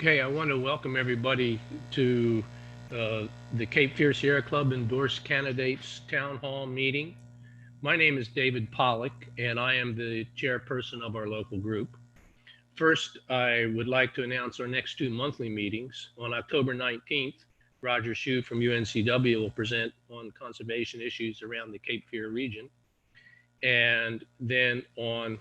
Okay, I want to welcome everybody to the Cape Fear Sierra Club Endorsed Candidates Town Hall meeting. My name is David Pollock, and I am the chairperson of our local group. First, I would like to announce our next two monthly meetings. On October 19th, Roger Shue from UNCW will present on conservation issues around the Cape Fear region. And then on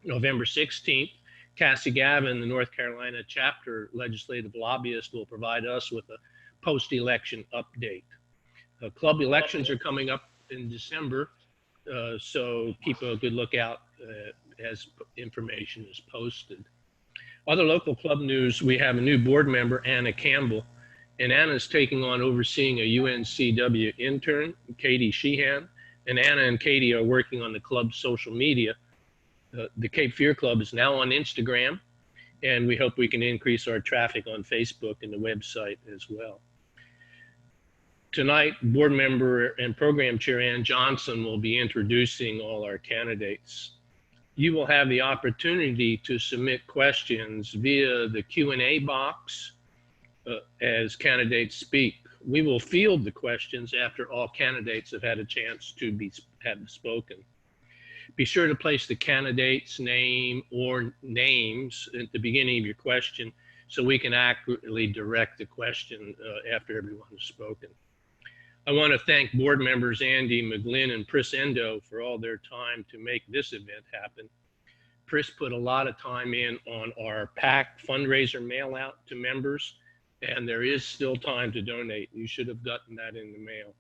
November 16th, Cassie Gavin, the North Carolina chapter legislative lobbyist, will provide us with a post-election update. Club elections are coming up in December, so keep a good lookout as information is posted. Other local club news, we have a new board member, Anna Campbell, and Anna's taking on overseeing a UNCW intern, Katie Sheehan, and Anna and Katie are working on the club's social media. The Cape Fear Club is now on Instagram, and we hope we can increase our traffic on Facebook and the website as well. Tonight, board member and program chair Ann Johnson will be introducing all our candidates. You will have the opportunity to submit questions via the Q&A box as candidates speak. We will field the questions after all candidates have had a chance to have spoken. Be sure to place the candidate's name or names at the beginning of your question so we can accurately direct the question after everyone has spoken. I want to thank board members Andy McGlynn and Pris Endo for all their time to make this event happen. Pris put a lot of time in on our PAC fundraiser mail out to members, and there is still time to donate. You should have gotten that in the mail.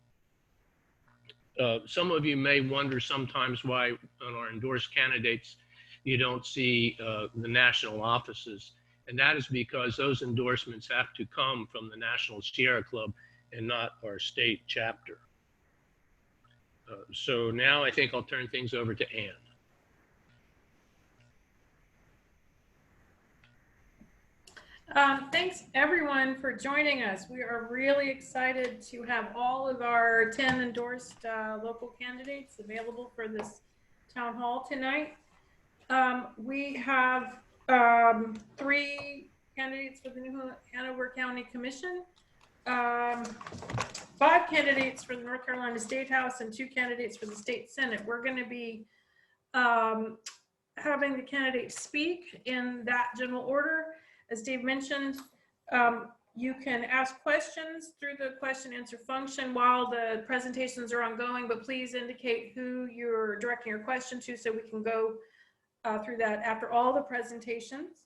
Some of you may wonder sometimes why on our endorsed candidates you don't see the national offices, and that is because those endorsements have to come from the National Sierra Club and not our state chapter. So now I think I'll turn things over to Ann. Thanks everyone for joining us. We are really excited to have all of our 10 endorsed local candidates available for this town hall tonight. We have 3 candidates for the New Hanover County Commission, 5 candidates for the North Carolina State House, and 2 candidates for the State Senate. We're going to be having the candidates speak in that general order. As Dave mentioned, you can ask questions through the question answer function while the presentations are ongoing, but please indicate who you're directing your question to so we can go through that after all the presentations.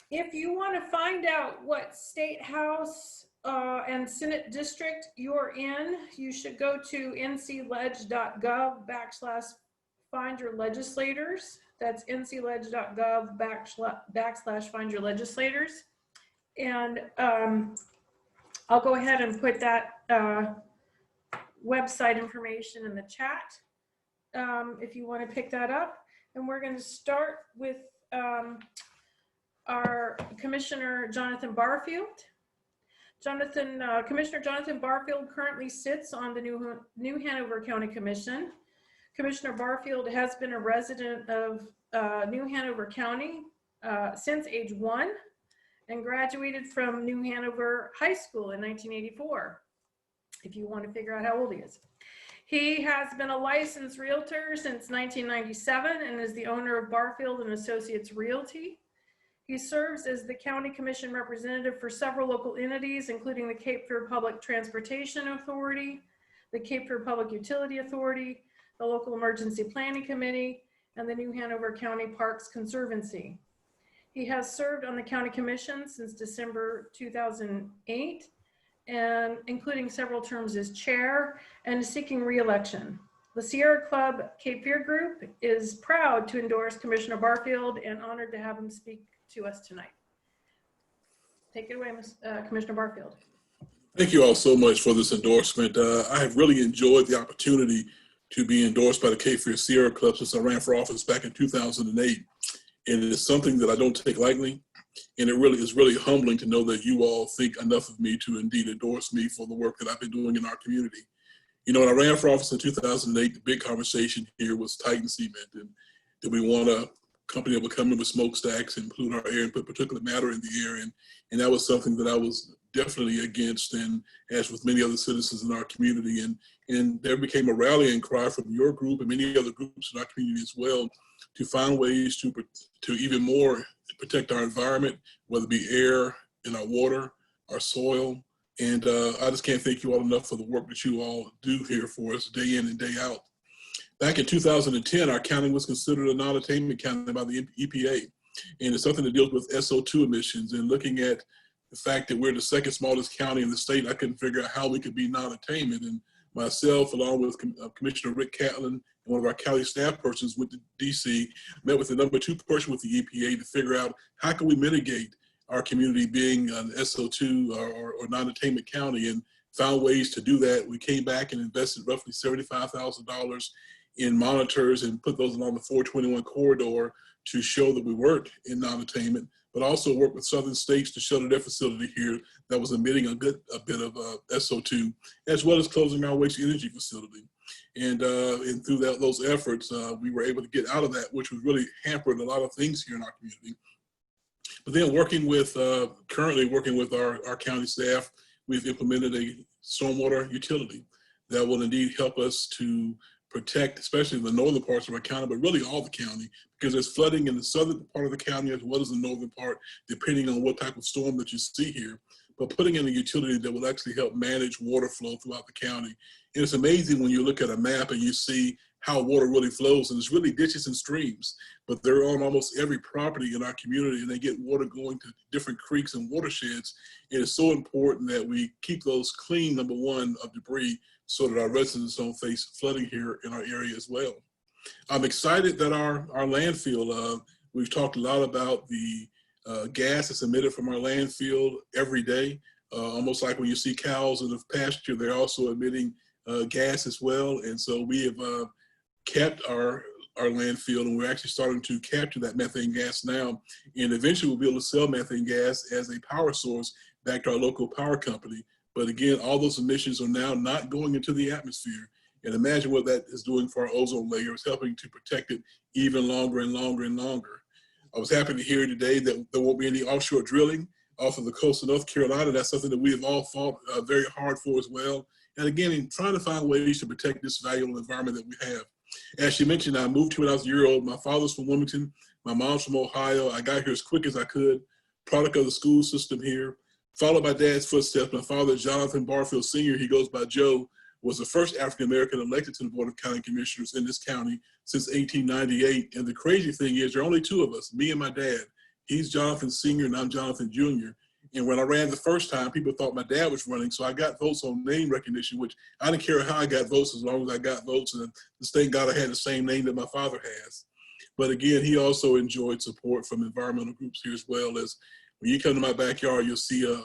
If you want to find out what State House and Senate district you're in, you should go to ncledge.gov/find-your-legislators. That's ncledge.gov/find-your-legislators. And I'll go ahead and put that website information in the chat if you want to pick that up. And we're going to start with our Commissioner Jonathan Barfield. Commissioner Jonathan Barfield currently sits on the New Hanover County Commission. Commissioner Barfield has been a resident of New Hanover County since age 1 and graduated from New Hanover High School in 1984, if you want to figure out how old he is. He has been a licensed realtor since 1997 and is the owner of Barfield and Associates Realty. He serves as the County Commission representative for several local entities, including the Cape Fear Public Transportation Authority, the Cape Fear Public Utility Authority, the Local Emergency Planning Committee, and the New Hanover County Parks Conservancy. He has served on the County Commission since December 2008, and including several terms as chair and is seeking re-election. The Sierra Club Cape Fear Group is proud to endorse Commissioner Barfield and honored to have him speak to us tonight. Take it away, Commissioner Barfield. Thank you all so much for this endorsement. I have really enjoyed the opportunity to be endorsed by the Cape Fear Sierra Club since I ran for office back in 2008. And it is something that I don't take lightly. And it really is really humbling to know that you all think enough of me to indeed endorse me for the work that I've been doing in our community. You know, when I ran for office in 2008, the big conversation here was Titan Cement. And do we want to company that would come in with smokestacks and pollute our air and put particulate matter in the air. And that was something that I was definitely against, and as with many other citizens in our community. And there became a rallying cry from your group and many other groups in our community as well to find ways to even more protect our environment, whether it be air, in our water, our soil. And I just can't thank you all enough for the work that you all do here for us day in and day out. Back in 2010, our county was considered a non-attainment county by the EPA. And it's something that deals with SO2 emissions. And looking at the fact that we're the second smallest county in the state, I couldn't figure out how we could be non-attainment. And myself, along with Commissioner Rick Catlin, and one of our county staff persons, went to DC, met with the number 2 person with the EPA to figure out how can we mitigate our community being an SO2 or non-attainment county, and found ways to do that. We came back and invested roughly $75,000 in monitors and put those along the 421 corridor to show that we weren't in non-attainment, but also work with southern states to shutter their facility here that was emitting a bit of SO2, as well as closing our waste energy facility. And through those efforts, we were able to get out of that, which was really hampered a lot of things here in our community. But then currently working with our county staff, we've implemented a stormwater utility that will indeed help us to protect, especially the northern parts of our county, but really all the county, because there's flooding in the southern part of the county as well as the northern part, depending on what type of storm that you see here. But putting in a utility that will actually help manage water flow throughout the county. And it's amazing when you look at a map and you see how water really flows, and it's really ditches and streams, but they're on almost every property in our community, and they get water going to different creeks and watersheds. It is so important that we keep those clean, number one, of debris, so that our residents don't face flooding here in our area as well. I'm excited that our landfill, we've talked a lot about the gas that's emitted from our landfill every day. Almost like when you see cows in the pasture, they're also emitting gas as well. And so we have kept our landfill, and we're actually starting to capture that methane gas now. And eventually we'll be able to sell methane gas as a power source back to our local power company. But again, all those emissions are now not going into the atmosphere. And imagine what that is doing for our ozone layer. It's helping to protect it even longer and longer and longer. I was happy to hear today that there won't be any offshore drilling off of the coast of North Carolina. That's something that we have all fought very hard for as well. And again, in trying to find ways to protect this valuable environment that we have. As she mentioned, I moved here when I was a year old. My father's from Wilmington. My mom's from Ohio. I got here as quick as I could, product of the school system here. Followed my dad's footsteps. My father, Jonathan Barfield Sr., he goes by Joe, was the first African-American elected to the Board of County Commissioners in this county since 1898. And the crazy thing is, there are only 2 of us, me and my dad. He's Jonathan Sr. and I'm Jonathan Jr. And when I ran the first time, people thought my dad was running. So I got votes on name recognition, which I didn't care how I got votes as long as I got votes. And just thank God I had the same name that my father has. But again, he also enjoyed support from environmental groups here, as well as when you come to my backyard, you'll see a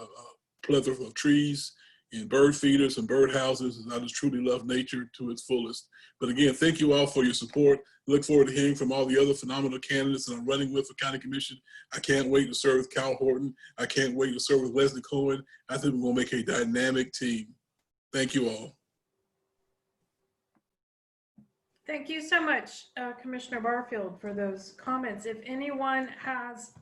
plethora of trees and bird feeders and bird houses. And I just truly love nature to its fullest. But again, thank you all for your support. Look forward to hearing from all the other phenomenal candidates that I'm running with for County Commission. I can't wait to serve with Cal Horton. I can't wait to serve with Leslie Cohen. I think we're gonna make a dynamic team. Thank you all. Thank you so much, Commissioner Barfield, for those comments. If anyone has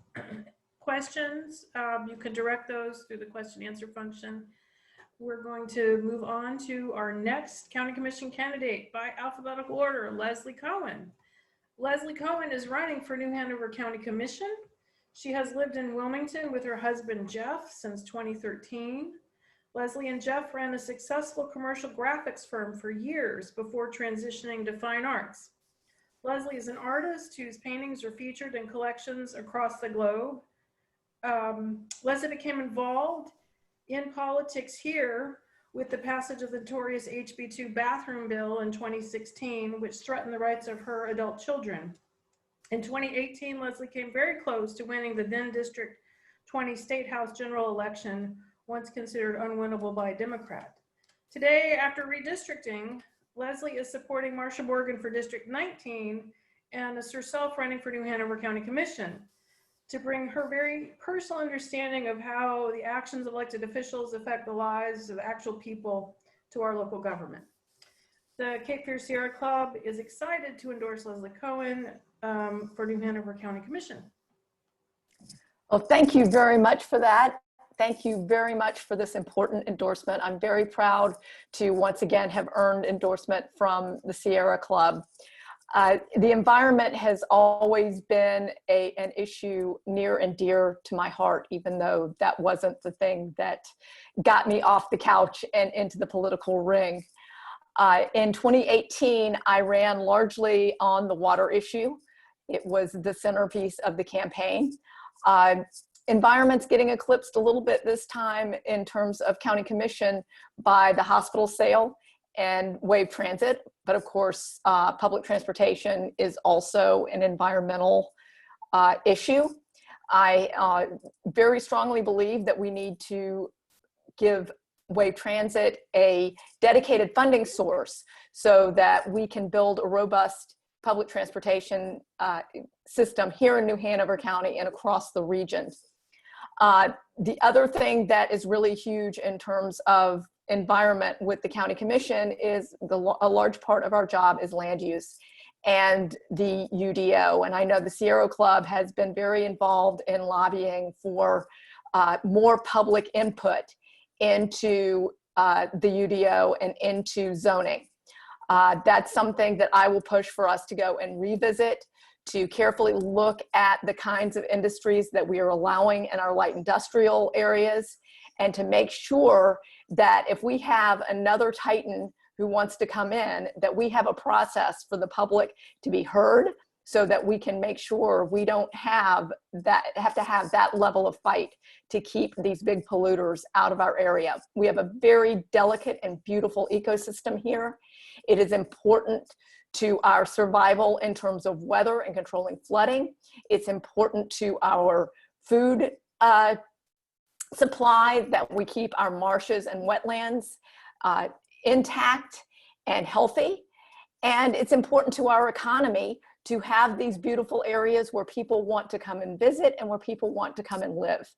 questions, you can direct those through the question answer function. We're going to move on to our next County Commission candidate by alphabetical order, Leslie Cohen. Leslie Cohen is running for New Hanover County Commission. She has lived in Wilmington with her husband, Jeff, since 2013. Leslie and Jeff ran a successful commercial graphics firm for years before transitioning to fine arts. Leslie is an artist whose paintings are featured in collections across the globe. Leslie became involved in politics here with the passage of the notorious HB2 bathroom bill in 2016, which threatened the rights of her adult children. In 2018, Leslie came very close to winning the then District 20 State House general election, once considered unwinnable by a Democrat. Today, after redistricting, Leslie is supporting Marsha Morgan for District 19 and is herself running for New Hanover County Commission to bring her very personal understanding of how the actions of elected officials affect the lives of actual people to our local government. The Cape Fear Sierra Club is excited to endorse Leslie Cohen for New Hanover County Commission. Well, thank you very much for that. Thank you very much for this important endorsement. I'm very proud to once again have earned endorsement from the Sierra Club. The environment has always been an issue near and dear to my heart, even though that wasn't the thing that got me off the couch and into the political ring. In 2018, I ran largely on the water issue. It was the centerpiece of the campaign. Environment's getting eclipsed a little bit this time in terms of county commission by the hospital sale and wave transit. But of course, public transportation is also an environmental issue. I very strongly believe that we need to give wave transit a dedicated funding source so that we can build a robust public transportation system here in New Hanover County and across the region. The other thing that is really huge in terms of environment with the county commission is a large part of our job is land use and the UDO. And I know the Sierra Club has been very involved in lobbying for more public input into the UDO and into zoning. That's something that I will push for us to go and revisit, to carefully look at the kinds of industries that we are allowing in our light industrial areas, and to make sure that if we have another titan who wants to come in, that we have a process for the public to be heard so that we can make sure we don't have to have that level of fight to keep these big polluters out of our area. We have a very delicate and beautiful ecosystem here. It is important to our survival in terms of weather and controlling flooding. It's important to our food supply that we keep our marshes and wetlands intact and healthy. And it's important to our economy to have these beautiful areas where people want to come and visit and where people want to come and live.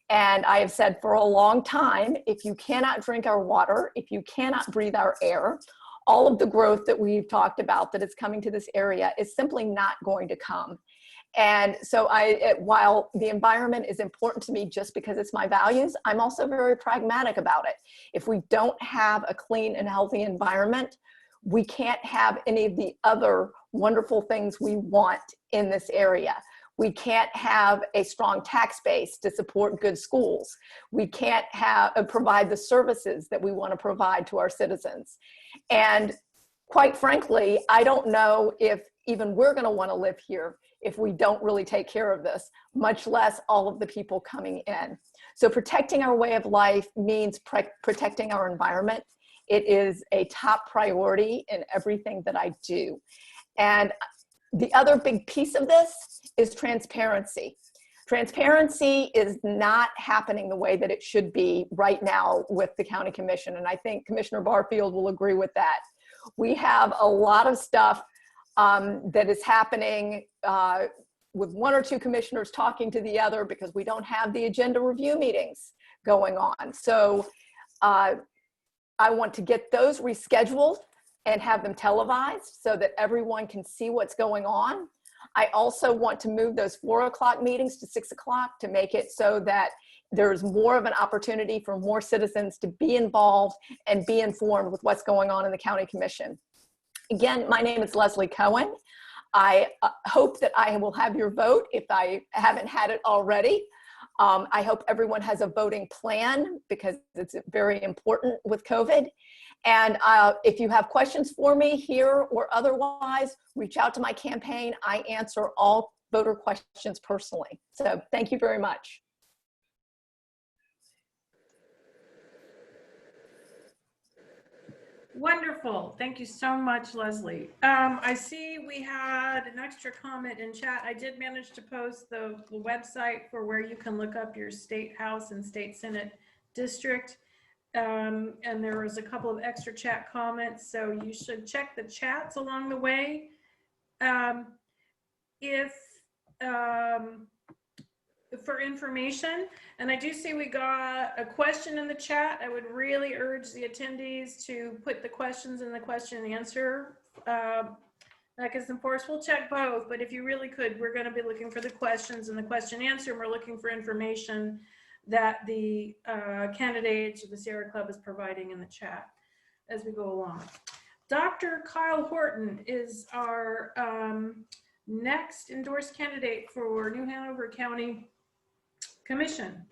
And I have said for a long time, if you cannot drink our water, if you cannot breathe our air, all of the growth that we've talked about that is coming to this area is simply not going to come. And so while the environment is important to me just because it's my values, I'm also very pragmatic about it. If we don't have a clean and healthy environment, we can't have any of the other wonderful things we want in this area. We can't have a strong tax base to support good schools. We can't provide the services that we want to provide to our citizens. And quite frankly, I don't know if even we're going to want to live here if we don't really take care of this, much less all of the people coming in. So protecting our way of life means protecting our environment. It is a top priority in everything that I do. And the other big piece of this is transparency. Transparency is not happening the way that it should be right now with the county commission. And I think Commissioner Barfield will agree with that. We have a lot of stuff that is happening with one or two commissioners talking to the other because we don't have the agenda review meetings going on. So I want to get those rescheduled and have them televised so that everyone can see what's going on. I also want to move those 4 o'clock meetings to 6 o'clock to make it so that there's more of an opportunity for more citizens to be involved and be informed with what's going on in the county commission. Again, my name is Leslie Cohen. I hope that I will have your vote if I haven't had it already. I hope everyone has a voting plan because it's very important with COVID. And if you have questions for me here or otherwise, reach out to my campaign. I answer all voter questions personally. So thank you very much. Wonderful. Thank you so much, Leslie. I see we had an extra comment in chat. I did manage to post the website for where you can look up your state house and state senate district. And there was a couple of extra chat comments, so you should check the chats along the way. For information, and I do see we got a question in the chat. I would really urge the attendees to put the questions in the question and answer Back is enforced. We'll check both, but if you really could, we're going to be looking for the questions and the question answer, and we're looking for information that the candidates or the Sierra Club is providing in the chat as we go along. Dr. Kyle Horton is our next endorsed candidate for New Hanover County Commission.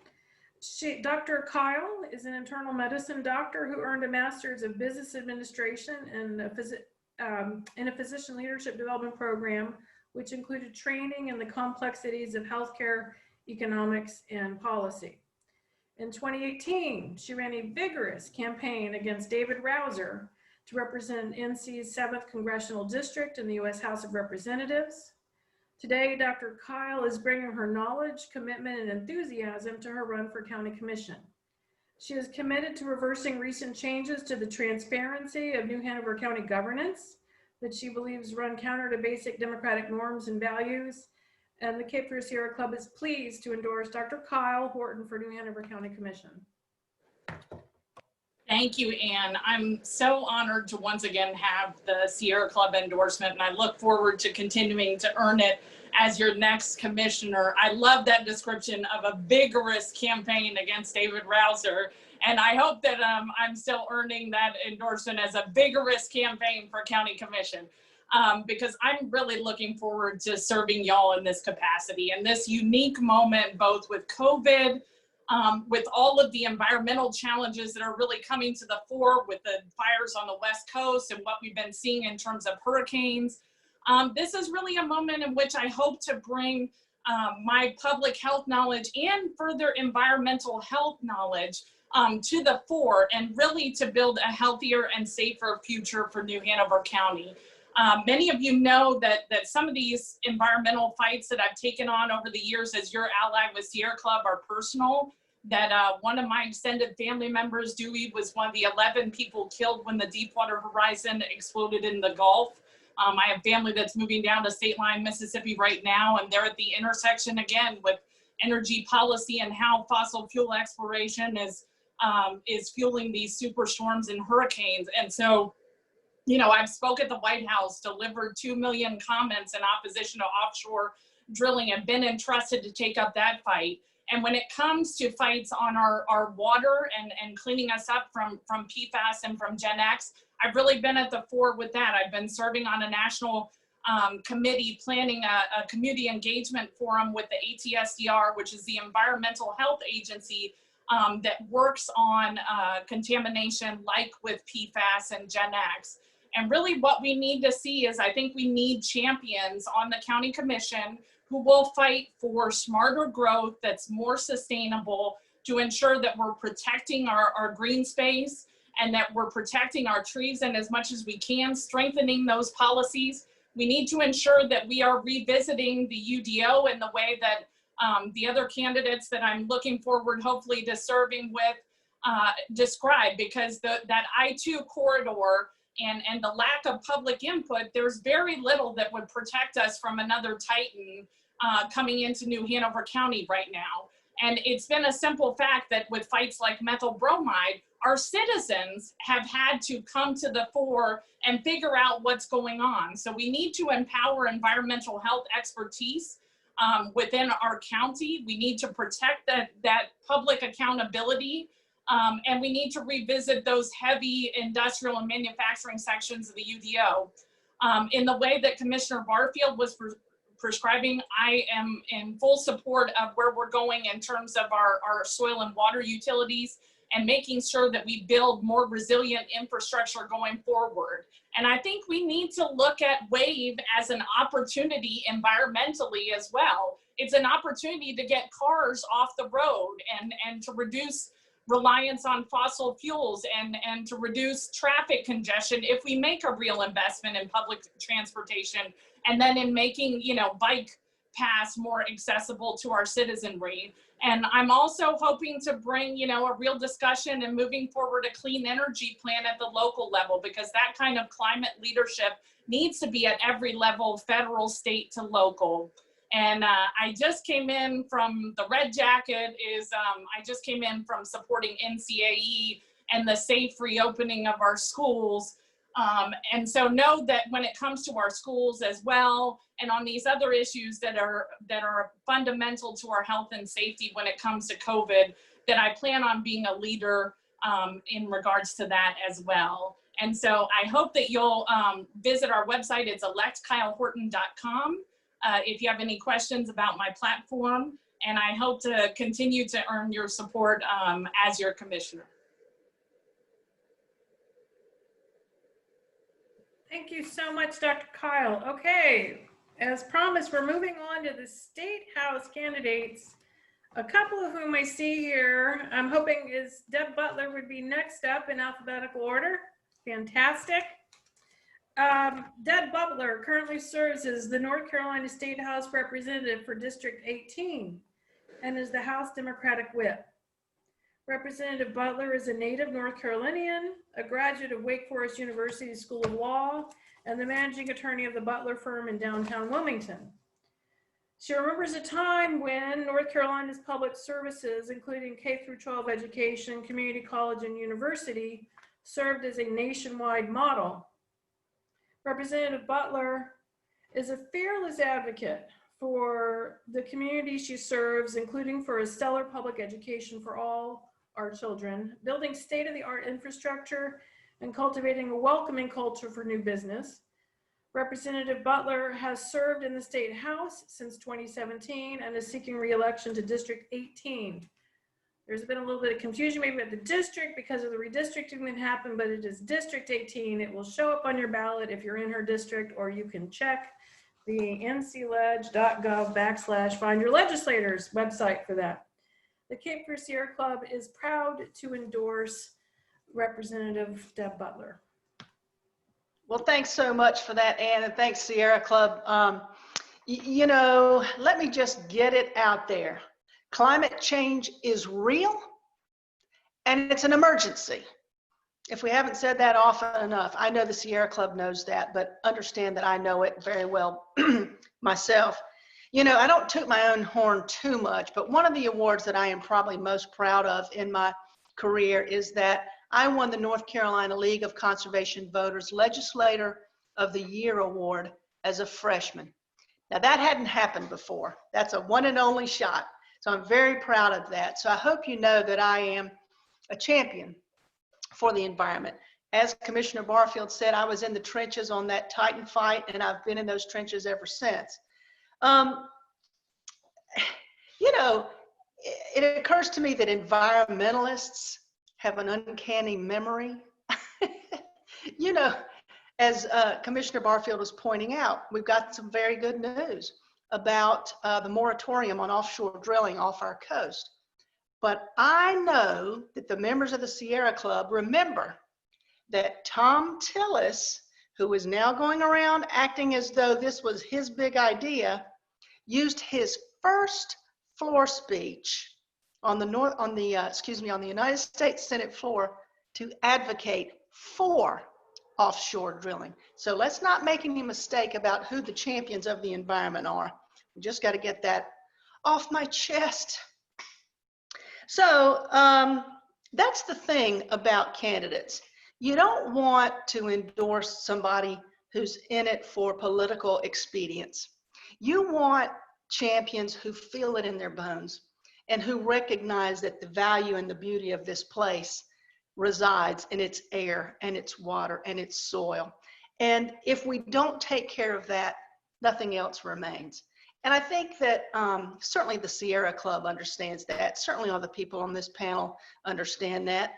Dr. Kyle is an internal medicine doctor who earned a master's of business administration and in a physician leadership development program, which included training in the complexities of healthcare, economics, and policy. In 2018, she ran a vigorous campaign against David Rouser to represent NC's 7th Congressional District in the U.S. House of Representatives. Today, Dr. Kyle is bringing her knowledge, commitment, and enthusiasm to her run for county commission. She is committed to reversing recent changes to the transparency of New Hanover County governance that she believes run counter to basic democratic norms and values. And the Cape Fear Sierra Club is pleased to endorse Dr. Kyle Horton for New Hanover County Commission. Thank you, Ann. I'm so honored to once again have the Sierra Club endorsement, and I look forward to continuing to earn it as your next commissioner. I love that description of a vigorous campaign against David Rouser, and I hope that I'm still earning that endorsement as a vigorous campaign for county commission, because I'm really looking forward to serving y'all in this capacity. And this unique moment, both with COVID, with all of the environmental challenges that are really coming to the fore with the fires on the West Coast and what we've been seeing in terms of hurricanes. This is really a moment in which I hope to bring my public health knowledge and further environmental health knowledge to the fore, and really to build a healthier and safer future for New Hanover County. Many of you know that some of these environmental fights that I've taken on over the years as your ally with Sierra Club are personal. That one of my extended family members, Dewey, was one of the 11 people killed when the Deepwater Horizon exploded in the Gulf. I have family that's moving down to State Line, Mississippi right now, and they're at the intersection again with energy policy and how fossil fuel exploration is fueling these superstorms and hurricanes. And so, you know, I've spoke at the White House, delivered 2 million comments in opposition to offshore drilling, and been entrusted to take up that fight. And when it comes to fights on our water and cleaning us up from PFAS and from Gen X, I've really been at the fore with that. I've been serving on a national committee planning a community engagement forum with the ATSDR, which is the Environmental Health Agency that works on contamination like with PFAS and Gen X. And really what we need to see is, I think we need champions on the county commission who will fight for smarter growth that's more sustainable, to ensure that we're protecting our green space and that we're protecting our trees, and as much as we can, strengthening those policies. We need to ensure that we are revisiting the UDO in the way that the other candidates that I'm looking forward hopefully to serving with describe, because that I-2 corridor and the lack of public input, there's very little that would protect us from another Titan coming into New Hanover County right now. And it's been a simple fact that with fights like methyl bromide, our citizens have had to come to the fore and figure out what's going on. So we need to empower environmental health expertise within our county. We need to protect that public accountability. And we need to revisit those heavy industrial and manufacturing sections of the UDO. In the way that Commissioner Barfield was prescribing, I am in full support of where we're going in terms of our soil and water utilities, and making sure that we build more resilient infrastructure going forward. And I think we need to look at WAVE as an opportunity environmentally as well. It's an opportunity to get cars off the road and to reduce reliance on fossil fuels and to reduce traffic congestion if we make a real investment in public transportation, and then in making, you know, bike paths more accessible to our citizenry. And I'm also hoping to bring, you know, a real discussion and moving forward a clean energy plan at the local level, because that kind of climate leadership needs to be at every level, federal, state to local. And I just came in from the Red Jacket I just came in from supporting NCAE and the safe reopening of our schools. And so know that when it comes to our schools as well, and on these other issues that are fundamental to our health and safety when it comes to COVID, that I plan on being a leader in regards to that as well. And so I hope that you'll visit our website. It's electkylehorton.com if you have any questions about my platform. And I hope to continue to earn your support as your commissioner. Thank you so much, Dr. Kyle. Okay, as promised, we're moving on to the State House candidates. A couple of whom I see here, I'm hoping is Deb Butler would be next up in alphabetical order. Fantastic. Deb Butler currently serves as the North Carolina State House Representative for District 18 and is the House Democratic Whip. Representative Butler is a native North Carolinian, a graduate of Wake Forest University School of Law, and the managing attorney of the Butler firm in downtown Wilmington. She remembers a time when North Carolina's public services, including K-12 education, community college, and university, served as a nationwide model. Representative Butler is a fearless advocate for the community she serves, including for a stellar public education for all our children, building state-of-the-art infrastructure, and cultivating a welcoming culture for new business. Representative Butler has served in the State House since 2017 and is seeking re-election to District 18. There's been a little bit of confusion maybe at the district because of the redistricting that happened, but it is District 18. It will show up on your ballot if you're in her district, or you can check the ncledge.gov/find-your-legislators website for that. The Cape Fear Sierra Club is proud to endorse Representative Deb Butler. Well, thanks so much for that, Ann, and thanks, Sierra Club. You know, let me just get it out there. Climate change is real, and it's an emergency. If we haven't said that often enough, I know the Sierra Club knows that, but understand that I know it very well myself. You know, I don't toot my own horn too much, but one of the awards that I am probably most proud of in my career is that I won the North Carolina League of Conservation Voters Legislator of the Year Award as a freshman. Now that hadn't happened before. That's a one and only shot. So I'm very proud of that. So I hope you know that I am a champion for the environment. As Commissioner Barfield said, I was in the trenches on that Titan fight, and I've been in those trenches ever since. You know, it occurs to me that environmentalists have an uncanny memory. You know, as Commissioner Barfield was pointing out, we've got some very good news about the moratorium on offshore drilling off our coast. But I know that the members of the Sierra Club remember that Tom Tillis, who is now going around acting as though this was his big idea, used his first floor speech on the United States Senate floor to advocate for offshore drilling. So let's not make any mistake about who the champions of the environment are. We just got to get that off my chest. So that's the thing about candidates. You don't want to endorse somebody who's in it for political expedience. You want champions who feel it in their bones and who recognize that the value and the beauty of this place resides in its air and its water and its soil. And if we don't take care of that, nothing else remains. And I think that certainly the Sierra Club understands that. Certainly all the people on this panel understand that.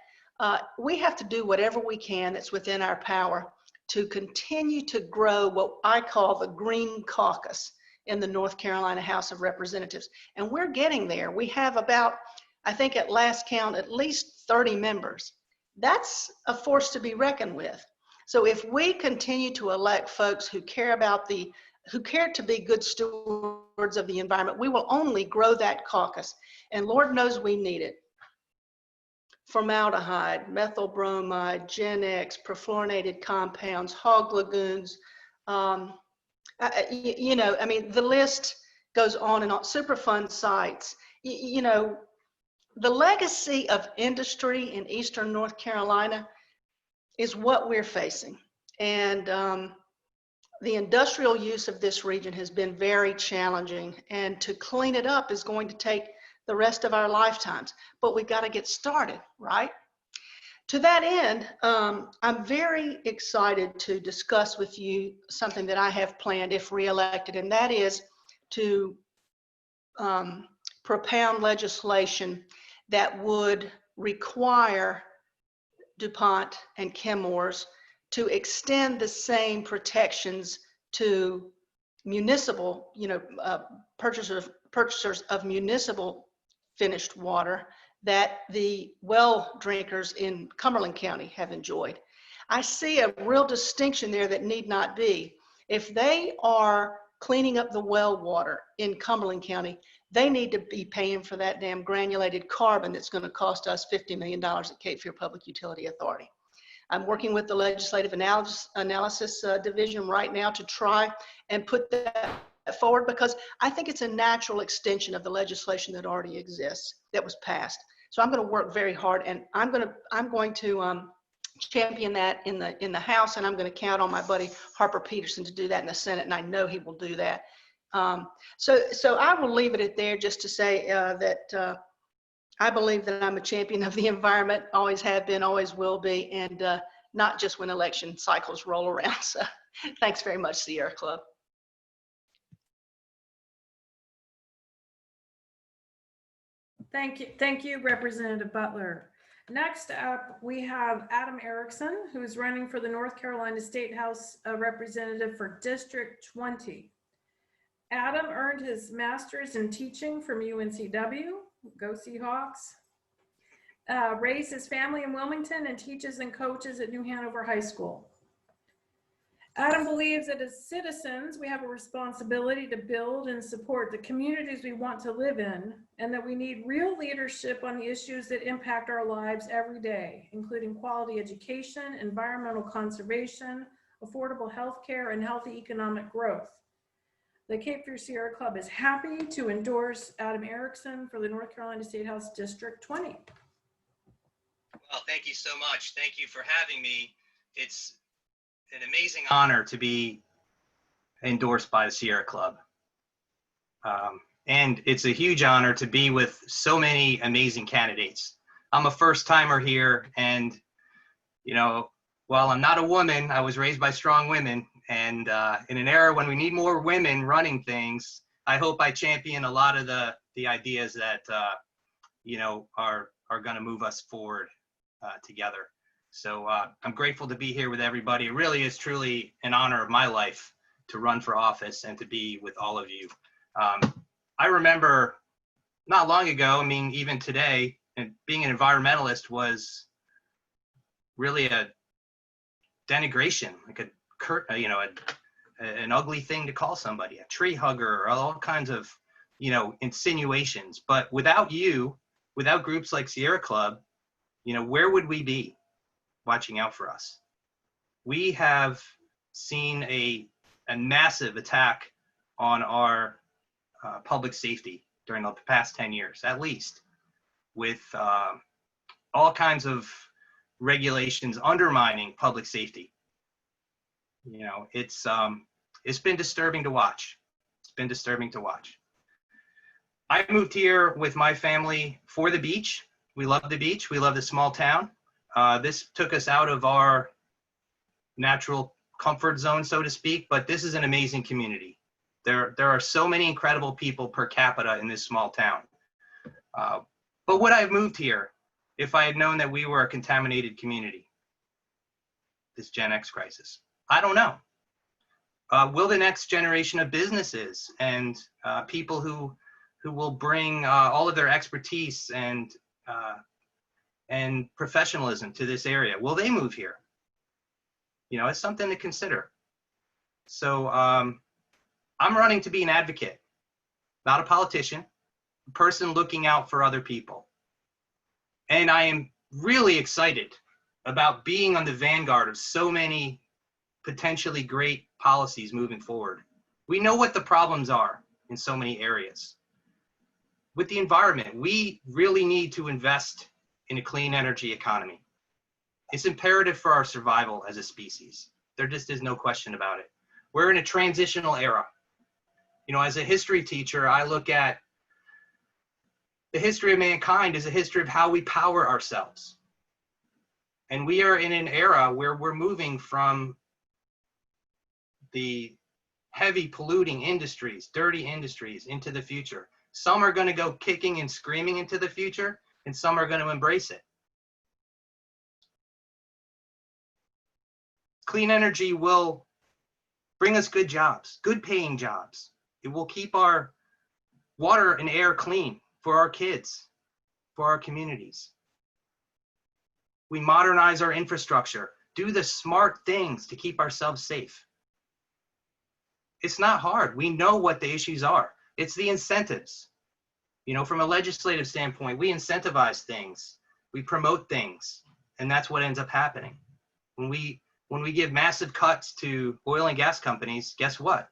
We have to do whatever we can that's within our power to continue to grow what I call the Green Caucus in the North Carolina House of Representatives. And we're getting there. We have about, I think at last count, at least 30 members. That's a force to be reckoned with. So if we continue to elect folks who care to be good stewards of the environment, we will only grow that caucus. And Lord knows we need it. Formaldehyde, methyl bromide, Gen X, perfluorinated compounds, hog lagoons, you know, I mean, the list goes on and on. Superfund sites, you know, the legacy of industry in Eastern North Carolina is what we're facing. And the industrial use of this region has been very challenging, and to clean it up is going to take the rest of our lifetimes, but we've got to get started, right? To that end, I'm very excited to discuss with you something that I have planned if reelected, and that is to propound legislation that would require DuPont and Chemours to extend the same protections to municipal, purchasers of municipal finished water that the well drinkers in Cumberland County have enjoyed. I see a real distinction there that need not be. If they are cleaning up the well water in Cumberland County, they need to be paying for that damn granulated carbon that's going to cost us $50 million at Cape Fear Public Utility Authority. I'm working with the Legislative Analysis Division right now to try and put that forward, because I think it's a natural extension of the legislation that already exists, that was passed. So I'm going to work very hard, and I'm going to champion that in the House, and I'm going to count on my buddy Harper Peterson to do that in the Senate, and I know he will do that. So I will leave it at there, just to say that I believe that I'm a champion of the environment, always have been, always will be, and not just when election cycles roll around. So thanks very much, Sierra Club. Thank you, Representative Butler. Next up, we have Adam Erickson, who is running for the North Carolina State House Representative for District 20. Adam earned his master's in teaching from UNCW, go Seahawks, raised his family in Wilmington, and teaches and coaches at New Hanover High School. Adam believes that as citizens, we have a responsibility to build and support the communities we want to live in, and that we need real leadership on the issues that impact our lives every day, including quality education, environmental conservation, affordable health care, and healthy economic growth. The Cape Fear Sierra Club is happy to endorse Adam Erickson for the North Carolina State House District 20. Well, thank you so much. Thank you for having me. It's an amazing honor to be endorsed by the Sierra Club. And it's a huge honor to be with so many amazing candidates. I'm a first timer here, and while I'm not a woman, I was raised by strong women, and in an era when we need more women running things, I hope I champion a lot of the ideas that are going to move us forward together. So I'm grateful to be here with everybody. It really is truly an honor of my life to run for office and to be with all of you. I remember not long ago, I mean, even today, and being an environmentalist was really a denigration, like an ugly thing to call somebody, a tree hugger, or all kinds of, insinuations. But without you, without groups like Sierra Club, where would we be watching out for us? We have seen a massive attack on our public safety during the past 10 years, at least, with all kinds of regulations undermining public safety. It's been disturbing to watch. It's been disturbing to watch. I moved here with my family for the beach. We love the beach. We love the small town. This took us out of our natural comfort zone, so to speak, but this is an amazing community. There are so many incredible people per capita in this small town. But would I have moved here if I had known that we were a contaminated community? This Gen X crisis. I don't know. Will the next generation of businesses and people who will bring all of their expertise and professionalism to this area, will they move here? It's something to consider. So I'm running to be an advocate, not a politician, a person looking out for other people. And I am really excited about being on the vanguard of so many potentially great policies moving forward. We know what the problems are in so many areas. With the environment, we really need to invest in a clean energy economy. It's imperative for our survival as a species. There just is no question about it. We're in a transitional era. You know, as a history teacher, I look at the history of mankind as a history of how we power ourselves. And we are in an era where we're moving from the heavy polluting industries, dirty industries, into the future. Some are going to go kicking and screaming into the future, and some are going to embrace it. Clean energy will bring us good jobs, good paying jobs. It will keep our water and air clean for our kids, for our communities. We modernize our infrastructure, do the smart things to keep ourselves safe. It's not hard. We know what the issues are. It's the incentives. You know, from a legislative standpoint, we incentivize things, we promote things, and that's what ends up happening. When we give massive cuts to oil and gas companies, guess what?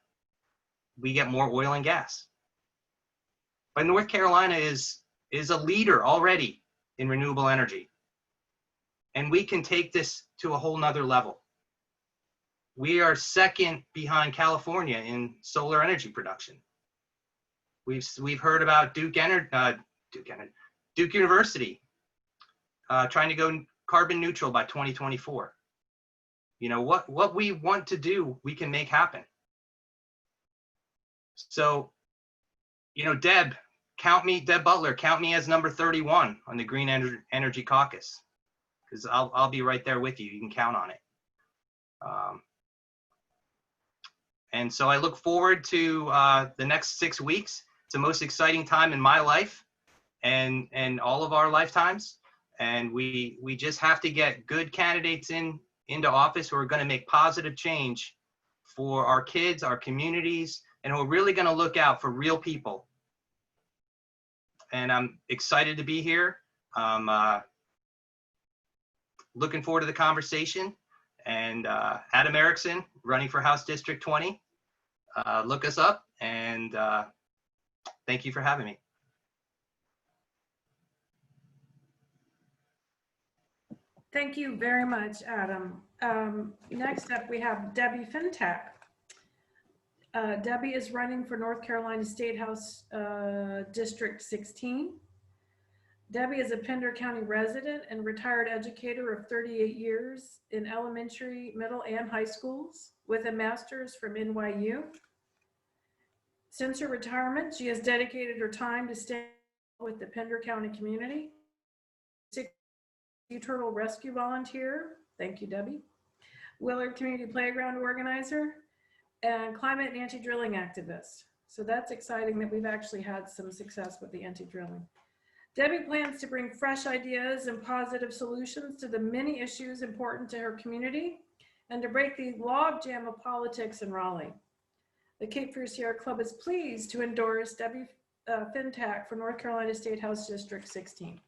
We get more oil and gas. But North Carolina is a leader already in renewable energy. And we can take this to a whole nother level. We are second behind California in solar energy production. We've heard about Duke University trying to go carbon neutral by 2024. You know, what we want to do, we can make happen. So, you know, Deb Butler, count me as number 31 on the Green Energy Caucus, because I'll be right there with you. You can count on it. And so I look forward to the next 6 weeks. It's the most exciting time in my life and all of our lifetimes. And we just have to get good candidates into office who are going to make positive change for our kids, our communities, and who are really going to look out for real people. And I'm excited to be here. Looking forward to the conversation. And Adam Erickson, running for House District 20. Look us up, and thank you for having me. Thank you very much, Adam. Next up, we have Debbie Fintak. Debbie is running for North Carolina State House District 16. Debbie is a Pender County resident and retired educator of 38 years in elementary, middle, and high schools with a master's from NYU. Since her retirement, she has dedicated her time to stay with the Pender County community. Sea Turtle Rescue Volunteer, thank you, Debbie. Willard Community Playground Organizer, and climate and anti-drilling activist. So that's exciting that we've actually had some success with the anti-drilling. Debbie plans to bring fresh ideas and positive solutions to the many issues important to her community and to break the logjam of politics in Raleigh. The Cape Fear Sierra Club is pleased to endorse Debbie Fintak for North Carolina State House District 16.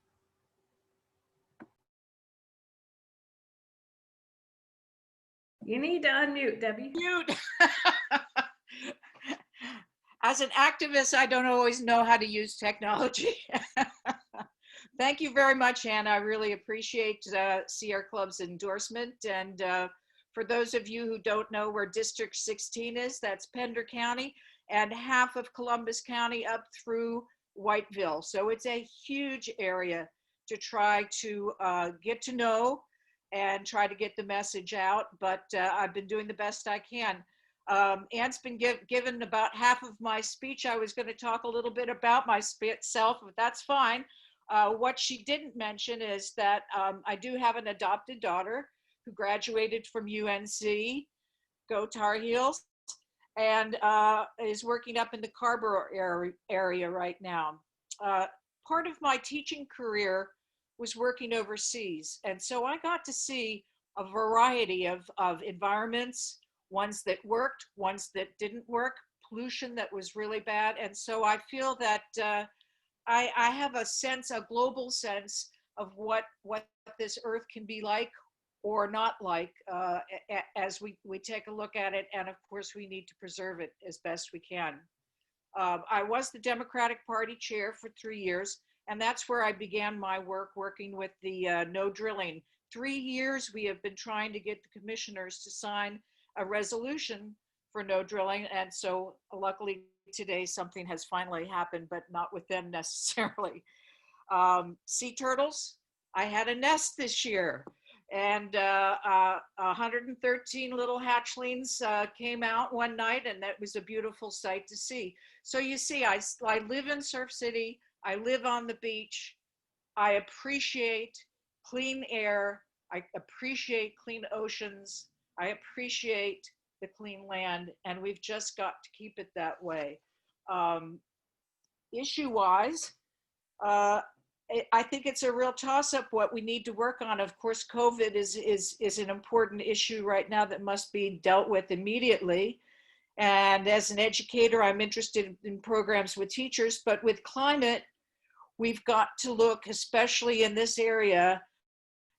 You need to unmute, Debbie. Mute. As an activist, I don't always know how to use technology. Thank you very much, Anna. I really appreciate Sierra Club's endorsement. And for those of you who don't know where District 16 is, that's Pender County and half of Columbus County up through Whiteville. So it's a huge area to try to get to know and try to get the message out. But I've been doing the best I can. Anne's been given about half of my speech. I was going to talk a little bit about myself, but that's fine. What she didn't mention is that I do have an adopted daughter who graduated from UNC, go Tar Heels, and is working up in the Scarborough area right now. Part of my teaching career was working overseas, and so I got to see a variety of environments, ones that worked, ones that didn't work, pollution that was really bad. And so I feel that I have a global sense of what this earth can be like or not like as we take a look at it. And of course, we need to preserve it as best we can. I was the Democratic Party chair for 3 years, and that's where I began my work working with the no drilling 3 years, we have been trying to get the commissioners to sign a resolution for no drilling. And so luckily today something has finally happened, but not with them necessarily. Sea turtles, I had a nest this year, and 113 little hatchlings came out one night, and that was a beautiful sight to see. So you see, I live in Surf City, I live on the beach, I appreciate clean air, I appreciate clean oceans, I appreciate the clean land, and we've just got to keep it that way. Issue-wise, I think it's a real toss-up what we need to work on. Of course, COVID is an important issue right now that must be dealt with immediately. And as an educator, I'm interested in programs with teachers, but with climate, we've got to look, especially in this area,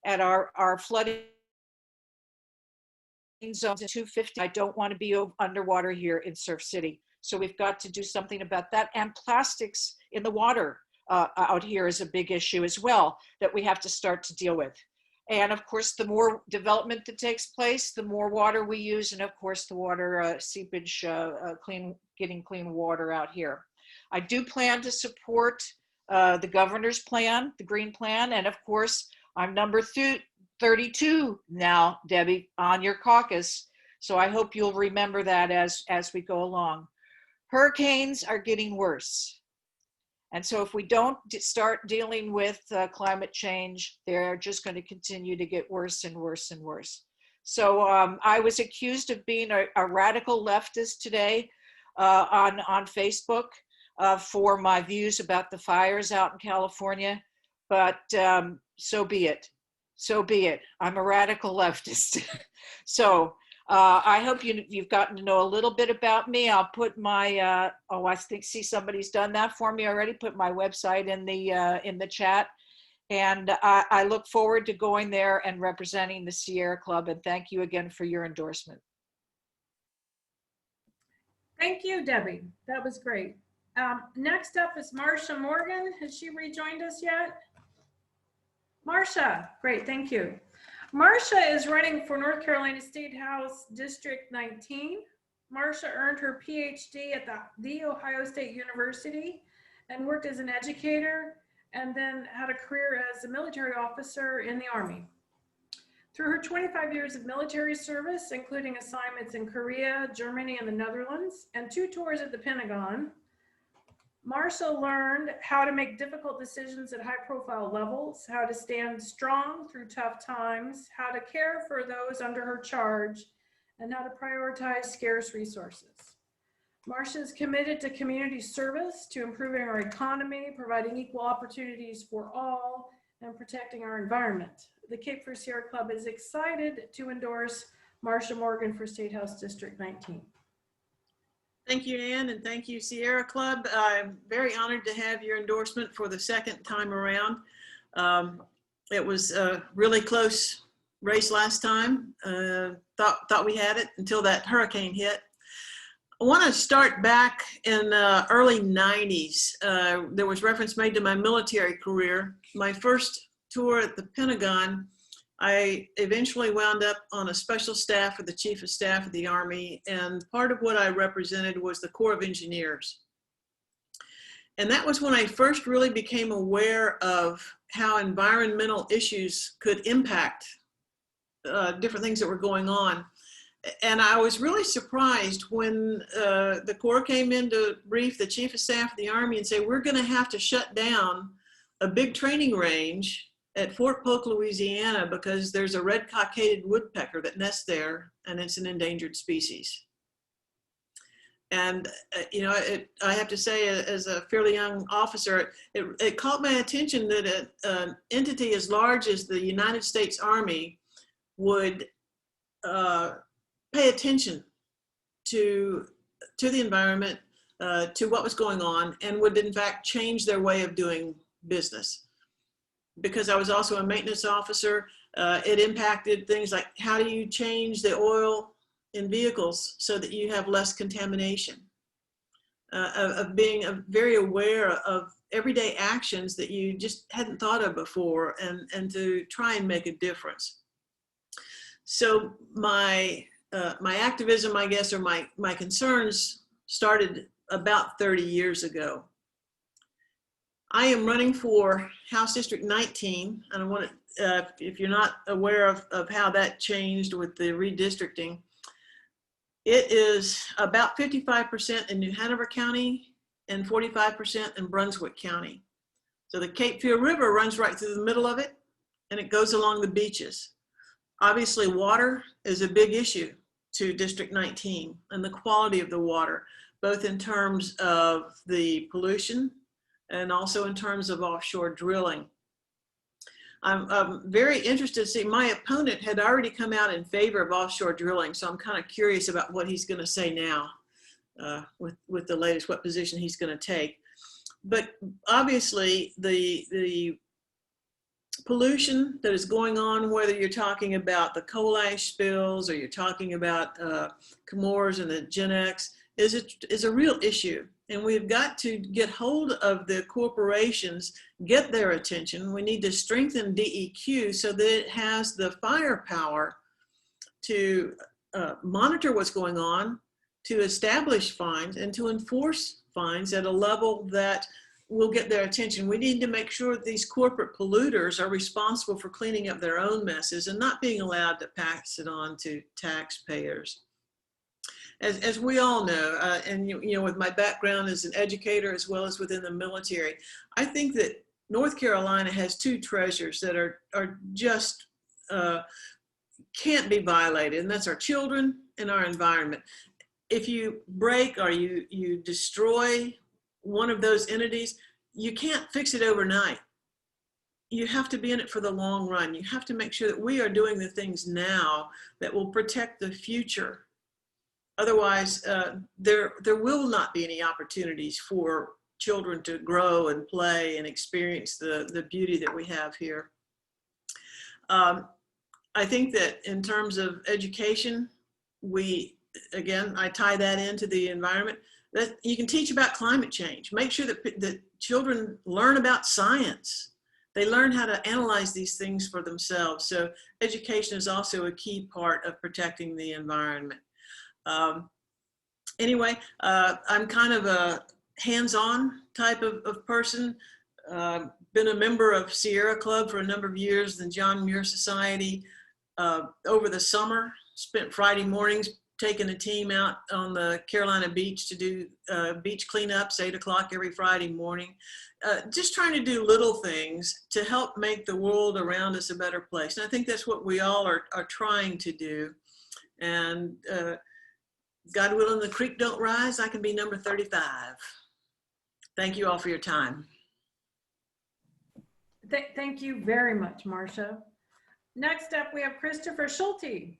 at our flooding zones in 250. I don't want to be underwater here in Surf City. So we've got to do something about that. And plastics in the water out here is a big issue as well that we have to start to deal with. And of course, the more development that takes place, the more water we use. And of course, the water seepage, getting clean water out here. I do plan to support the governor's plan, the green plan. And of course, I'm number 32 now, Debbie, on your caucus. So I hope you'll remember that as we go along. Hurricanes are getting worse. And so if we don't start dealing with climate change, they're just going to continue to get worse and worse and worse. So I was accused of being a radical leftist today on Facebook for my views about the fires out in California, but so be it. So be it. I'm a radical leftist. So I hope you've gotten to know a little bit about me. I'll put my, I see somebody's done that for me already, put my website in the chat. And I look forward to going there and representing the Sierra Club. And thank you again for your endorsement. Thank you, Debbie. That was great. Next up is Marsha Morgan. Has she rejoined us yet? Marsha, great, thank you. Marsha is running for North Carolina State House District 19. Marsha earned her PhD at the Ohio State University and worked as an educator and then had a career as a military officer in the Army. Through her 25 years of military service, including assignments in Korea, Germany, and the Netherlands, and 2 tours at the Pentagon, Marsha learned how to make difficult decisions at high-profile levels, how to stand strong through tough times, how to care for those under her charge, and how to prioritize scarce resources. Marsha is committed to community service, to improving our economy, providing equal opportunities for all, and protecting our environment. The Cape Fear Sierra Club is excited to endorse Marsha Morgan for State House District 19. Thank you, Ann, and thank you, Sierra Club. I'm very honored to have your endorsement for the second time around. It was a really close race last time. Thought we had it until that hurricane hit. I want to start back in the early 90s. There was reference made to my military career. My first tour at the Pentagon, I eventually wound up on a special staff for the Chief of Staff of the Army, and part of what I represented was the Corps of Engineers. And that was when I first really became aware of how environmental issues could impact different things that were going on. And I was really surprised when the Corps came in to brief the Chief of Staff of the Army and say, we're going to have to shut down a big training range at Fort Polk, Louisiana, because there's a red-cockaded woodpecker that nests there, and it's an endangered species. And, you know, I have to say, as a fairly young officer, it caught my attention that an entity as large as the United States Army would pay attention to the environment, to what was going on, and would in fact change their way of doing business. Because I was also a maintenance officer, it impacted things like how do you change the oil in vehicles so that you have less contamination? of being very aware of everyday actions that you just hadn't thought of before, and to try and make a difference. So my activism, I guess, or my concerns started about 30 years ago. I am running for House District 19, and I want to, if you're not aware of how that changed with the redistricting, it is about 55% in New Hanover County and 45% in Brunswick County. So the Cape Fear River runs right through the middle of it, and it goes along the beaches. Obviously, water is a big issue to District 19, and the quality of the water, both in terms of the pollution and also in terms of offshore drilling. I'm very interested to see, my opponent had already come out in favor of offshore drilling, so I'm kind of curious about what he's going to say now with the latest, what position he's going to take. But obviously, the pollution that is going on, whether you're talking about the coal ash spills or you're talking about Comores and the Gen X, is a real issue. And we've got to get hold of the corporations, get their attention. We need to strengthen DEQ so that it has the firepower to monitor what's going on, to establish fines, and to enforce fines at a level that will get their attention. We need to make sure that these corporate polluters are responsible for cleaning up their own messes and not being allowed to pass it on to taxpayers. As we all know, and you know, with my background as an educator as well as within the military, I think that North Carolina has two treasures that are just can't be violated, and that's our children and our environment. If you break or you destroy one of those entities, you can't fix it overnight. You have to be in it for the long run. You have to make sure that we are doing the things now that will protect the future. Otherwise, there will not be any opportunities for children to grow and play and experience the beauty that we have here. I think that in terms of education, again, I tie that into the environment, that you can teach about climate change. Make sure that children learn about science. They learn how to analyze these things for themselves. So education is also a key part of protecting the environment. Anyway, I'm kind of a hands-on type of person. Been a member of Sierra Club for a number of years, the John Muir Society. Over the summer, spent Friday mornings taking a team out on the Carolina beach to do beach cleanups, 8 o'clock every Friday morning. Just trying to do little things to help make the world around us a better place. And I think that's what we all are trying to do. And God willing, the creek don't rise, I can be number 35. Thank you all for your time. Thank you very much, Marcia. Next up, we have Christopher Schulte.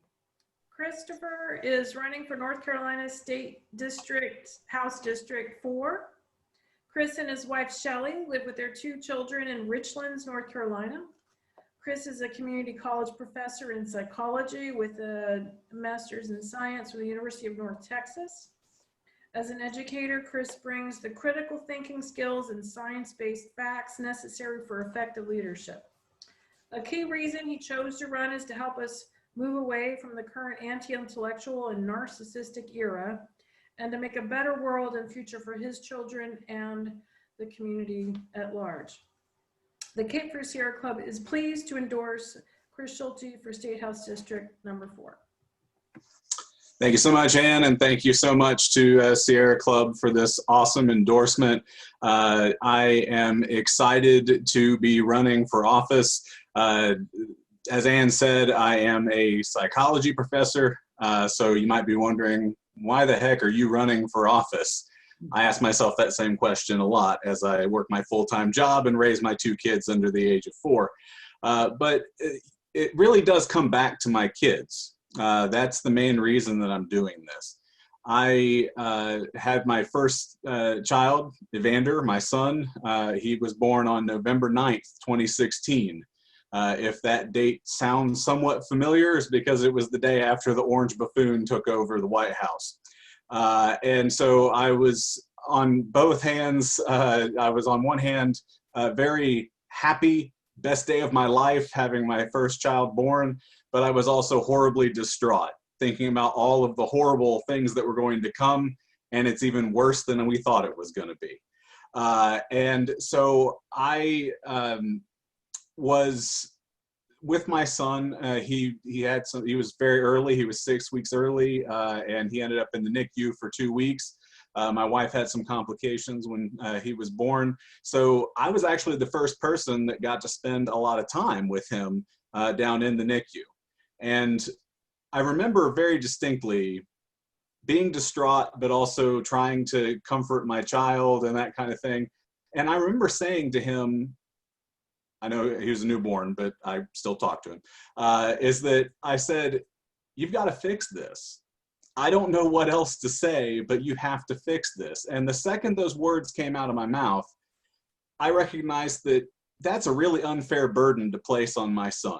Christopher is running for North Carolina State District, House District 4. Chris and his wife, Shelley, live with their 2 children in Richlands, North Carolina. Chris is a community college professor in psychology with a master's in science from the University of North Texas. As an educator, Chris brings the critical thinking skills and science-based facts necessary for effective leadership. A key reason he chose to run is to help us move away from the current anti-intellectual and narcissistic era and to make a better world and future for his children and the community at large. The Cape Fear Sierra Club is pleased to endorse Chris Schulte for State House District number 4. Thank you so much, Ann, and thank you so much to Sierra Club for this awesome endorsement. I am excited to be running for office. As Ann said, I am a psychology professor, so you might be wondering, why the heck are you running for office? I ask myself that same question a lot as I work my full-time job and raise my 2 kids under the age of 4. But it really does come back to my kids. That's the main reason that I'm doing this. I had my first child, Evander, my son. He was born on November 9th, 2016. If that date sounds somewhat familiar, it's because it was the day after the Orange Buffoon took over the White House. And so I was on both hands, I was on one hand very happy, best day of my life, having my first child born, but I was also horribly distraught, thinking about all of the horrible things that were going to come, and it's even worse than we thought it was going to be. And so I was with my son. He was very early. He was 6 weeks early, and he ended up in the NICU for 2 weeks. My wife had some complications when he was born. So I was actually the first person that got to spend a lot of time with him down in the NICU. And I remember very distinctly being distraught, but also trying to comfort my child and that kind of thing. And I remember saying to him, I know he was a newborn, but I still talk to him, is that I said, you've got to fix this. I don't know what else to say, but you have to fix this. And the second those words came out of my mouth, I recognized that that's a really unfair burden to place on my son.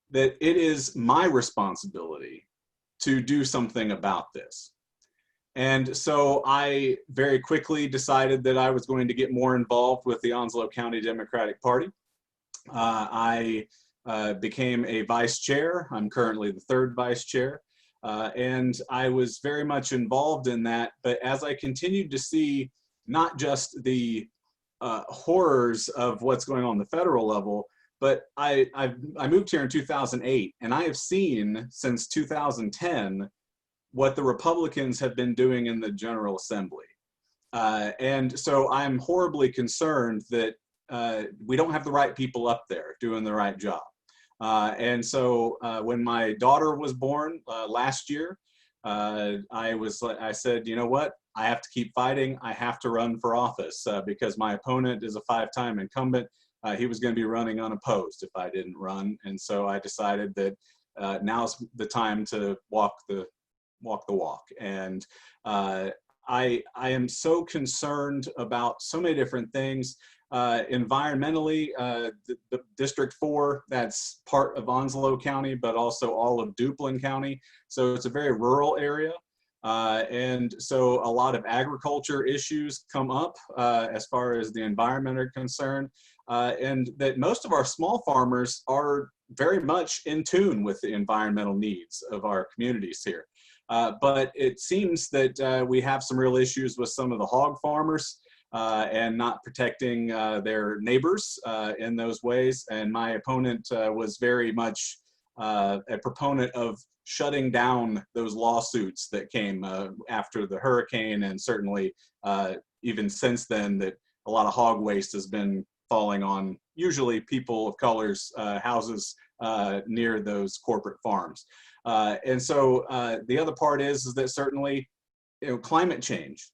That it is my responsibility to do something about this. And so I very quickly decided that I was going to get more involved with the Onslow County Democratic Party. I became a vice chair. I'm currently the third vice chair. And I was very much involved in that. But as I continued to see not just the horrors of what's going on the federal level, but I moved here in 2008, and I have seen since 2010 what the Republicans have been doing in the General Assembly. And so I'm horribly concerned that we don't have the right people up there doing the right job. And so when my daughter was born last year, I said, you know what? I have to keep fighting. I have to run for office because my opponent is a 5-time incumbent. He was going to be running unopposed if I didn't run. And so I decided that now's the time to walk the walk. And I am so concerned about so many different things. Environmentally, the District 4, that's part of Onslow County, but also all of Duplin County. So it's a very rural area. And so a lot of agriculture issues come up as far as the environment are concerned. And that most of our small farmers are very much in tune with the environmental needs of our communities here. But it seems that we have some real issues with some of the hog farmers and not protecting their neighbors in those ways. And my opponent was very much a proponent of shutting down those lawsuits that came after the hurricane, and certainly even since then, that a lot of hog waste has been falling on usually people of color's houses near those corporate farms. And so the other part is that certainly, climate change.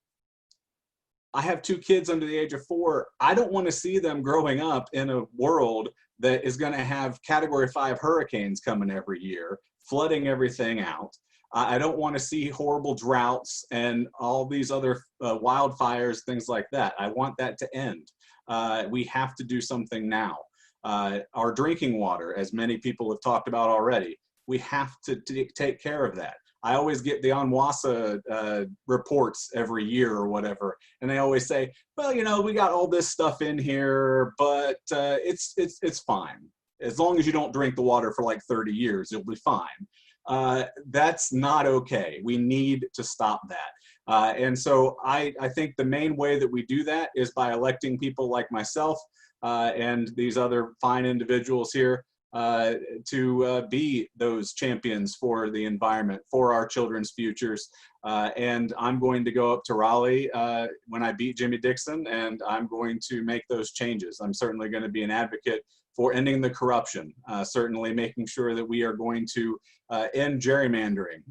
I have 2 kids under the age of 4. I don't want to see them growing up in a world that is going to have Category 5 hurricanes coming every year, flooding everything out. I don't want to see horrible droughts and all these other wildfires, things like that. I want that to end. We have to do something now. Our drinking water, as many people have talked about already, we have to take care of that. I always get the Onwassa reports every year or whatever, and they always say, well, we got all this stuff in here, but it's fine. As long as you don't drink the water for like 30 years, it'll be fine. That's not okay. We need to stop that. And so I think the main way that we do that is by electing people like myself and these other fine individuals here to be those champions for the environment, for our children's futures. And I'm going to go up to Raleigh when I beat Jimmy Dixon, and I'm going to make those changes. I'm certainly going to be an advocate for ending the corruption, certainly making sure that we are going to end gerrymandering.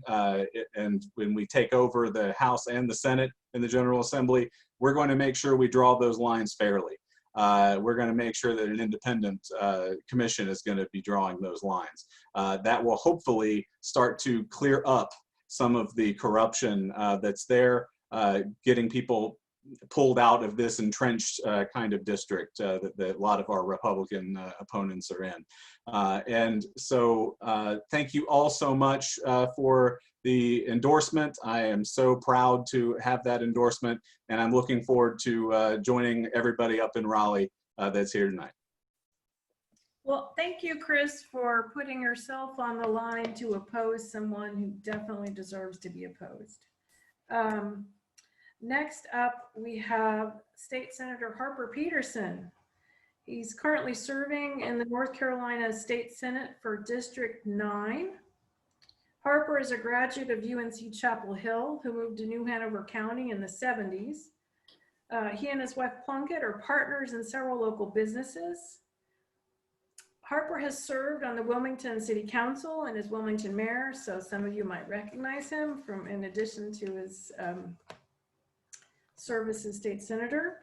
And when we take over the House and the Senate in the General Assembly, we're going to make sure we draw those lines fairly. We're going to make sure that an independent commission is going to be drawing those lines. That will hopefully start to clear up some of the corruption that's there, getting people pulled out of this entrenched kind of district that a lot of our Republican opponents are in. And so thank you all so much for the endorsement. I am so proud to have that endorsement, and I'm looking forward to joining everybody up in Raleigh that's here tonight. Well, thank you, Chris, for putting yourself on the line to oppose someone who definitely deserves to be opposed. Next up, we have State Senator Harper Peterson. He's currently serving in the North Carolina State Senate for District 9. Harper is a graduate of UNC Chapel Hill who moved to New Hanover County in the 70s. He and his wife Plunkett are partners in several local businesses. Harper has served on the Wilmington City Council and is Wilmington Mayor, so some of you might recognize him from, in addition to his service as state senator.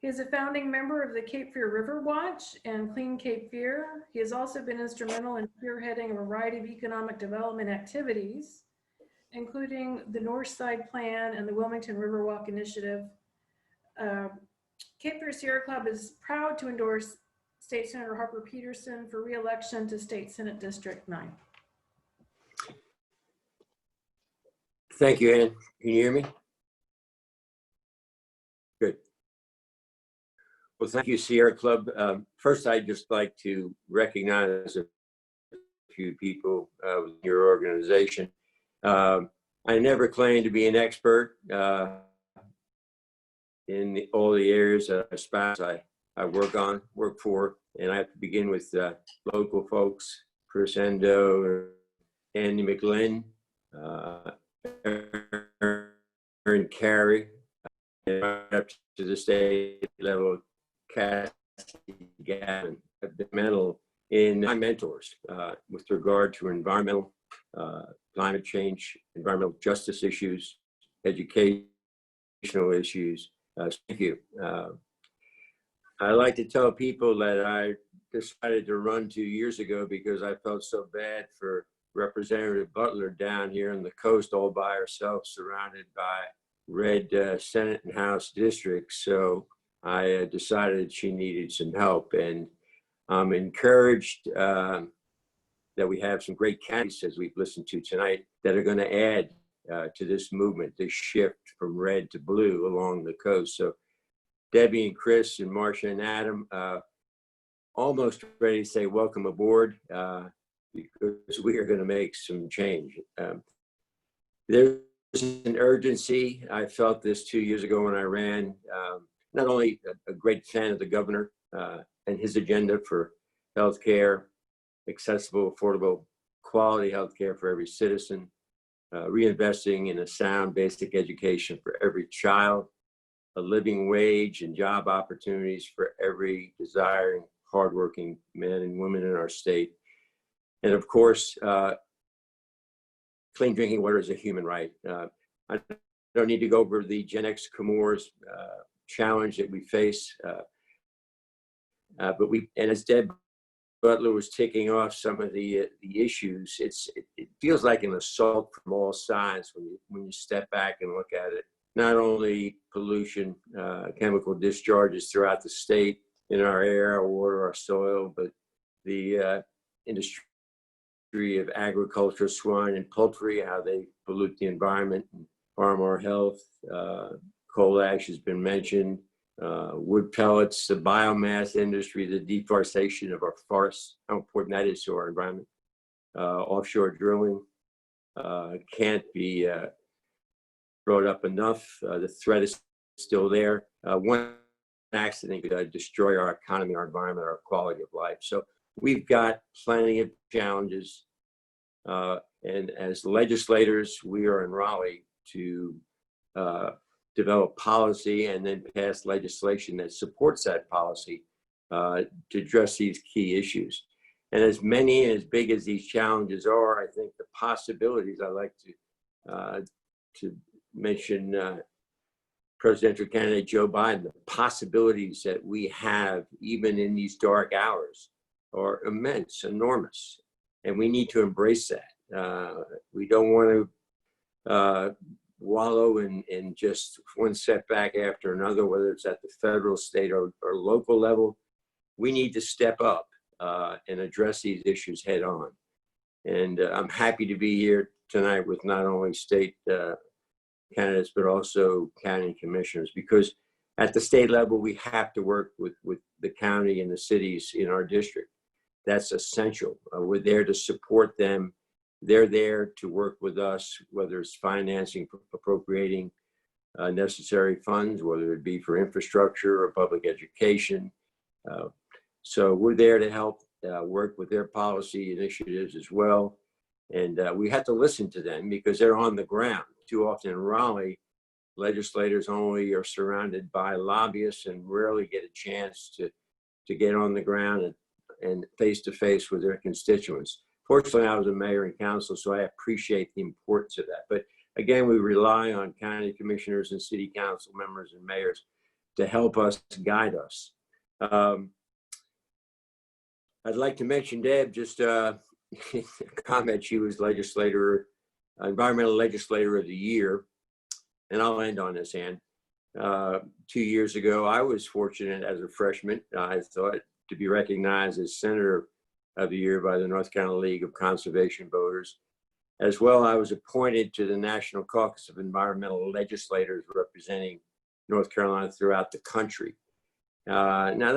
He is a founding member of the Cape Fear River Watch and Clean Cape Fear. He has also been instrumental in spearheading a variety of economic development activities, including the North Side Plan and the Wilmington Riverwalk Initiative. Cape Fear Sierra Club is proud to endorse State Senator Harper Peterson for re-election to State Senate District 9. Thank you, Ann. Can you hear me? Good. Well, thank you, Sierra Club. First, I'd just like to recognize a few people with your organization. I never claimed to be an expert in all the areas I work for, and I have to begin with local folks, Chris Endo, Andy McGlynn, Aaron Carey, and up to the state level, Cassie Gavin, have been mental in my mentors with regard to environmental, climate change, environmental justice issues, educational issues. Thank you. I like to tell people that I decided to run 2 years ago because I felt so bad for Representative Butler down here on the coast all by herself, surrounded by red Senate and House districts. So I decided she needed some help, and I'm encouraged that we have some great candidates, as we've listened to tonight, that are going to add to this movement, this shift from red to blue along the coast. So Debbie and Chris and Marcia and Adam, almost ready to say welcome aboard because we are going to make some change. There's an urgency. I felt this 2 years ago when I ran. Not only a great fan of the governor and his agenda for healthcare, accessible, affordable, quality healthcare for every citizen, reinvesting in a sound basic education for every child, a living wage and job opportunities for every desiring, hardworking man and woman in our state. And of course, clean drinking water is a human right. I don't need to go over the Gen X Comores challenge that we face, but and as Deb Butler was ticking off some of the issues, it feels like an assault from all sides when you step back and look at it. Not only pollution, chemical discharges throughout the state in our air, our water, our soil, but the industry of agriculture, swine and poultry, how they pollute the environment and harm our health. Coal ash has been mentioned, wood pellets, the biomass industry, the deforestation of our forests, how important that is to our environment. Offshore drilling can't be brought up enough. The threat is still there. One accident could destroy our economy, our environment, our quality of life. So we've got plenty of challenges. And as legislators, we are in Raleigh to develop policy and then pass legislation that supports that policy to address these key issues. And as many and as big as these challenges are, I think the possibilities, I like to mention presidential candidate Joe Biden, the possibilities that we have even in these dark hours are immense, enormous, and we need to embrace that. We don't want to wallow in just one setback after another, whether it's at the federal, state, or local level. We need to step up and address these issues head on. And I'm happy to be here tonight with not only state candidates, but also county commissioners, because at the state level, we have to work with the county and the cities in our district. That's essential. We're there to support them. They're there to work with us, whether it's financing, appropriating necessary funds, whether it be for infrastructure or public education. So we're there to help work with their policy initiatives as well. And we have to listen to them because they're on the ground. Too often in Raleigh, legislators only are surrounded by lobbyists and rarely get a chance to get on the ground and face to face with their constituents. Fortunately, I was a mayor and council, so I appreciate the importance of that. But again, we rely on county commissioners and city council members and mayors to help us, guide us. I'd like to mention Deb, just a comment. She was environmental legislator of the year. And I'll end on this, Ann. 2 years ago, I was fortunate as a freshman, I thought, to be recognized as Senator of the Year by the North Carolina League of Conservation Voters. As well, I was appointed to the National Caucus of Environmental Legislators representing North Carolina throughout the country. Now,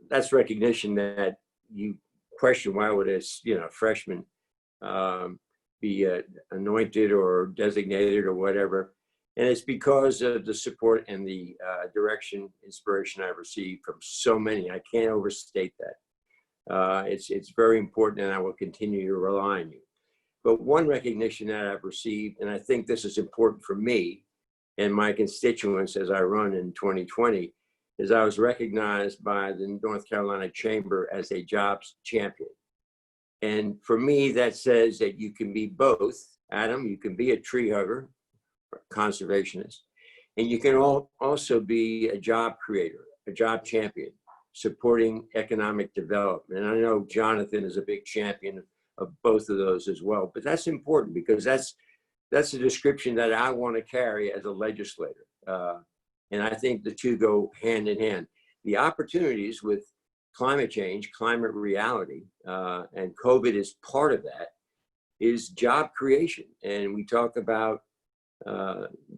that's recognition that you question, why would a freshman be anointed or designated or whatever. And it's because of the support and the direction, inspiration I've received from so many. I can't overstate that. It's very important, and I will continue to rely on you. But one recognition that I've received, and I think this is important for me and my constituents as I run in 2020, is I was recognized by the North Carolina Chamber as a jobs champion. And for me, that says that you can be both. Adam, you can be a tree hugger, conservationist, and you can also be a job creator, a job champion, supporting economic development. And I know Jonathan is a big champion of both of those as well, but that's important because that's a description that I want to carry as a legislator. And I think the two go hand in hand. The opportunities with climate change, climate reality, and COVID is part of that, is job creation. And we talk about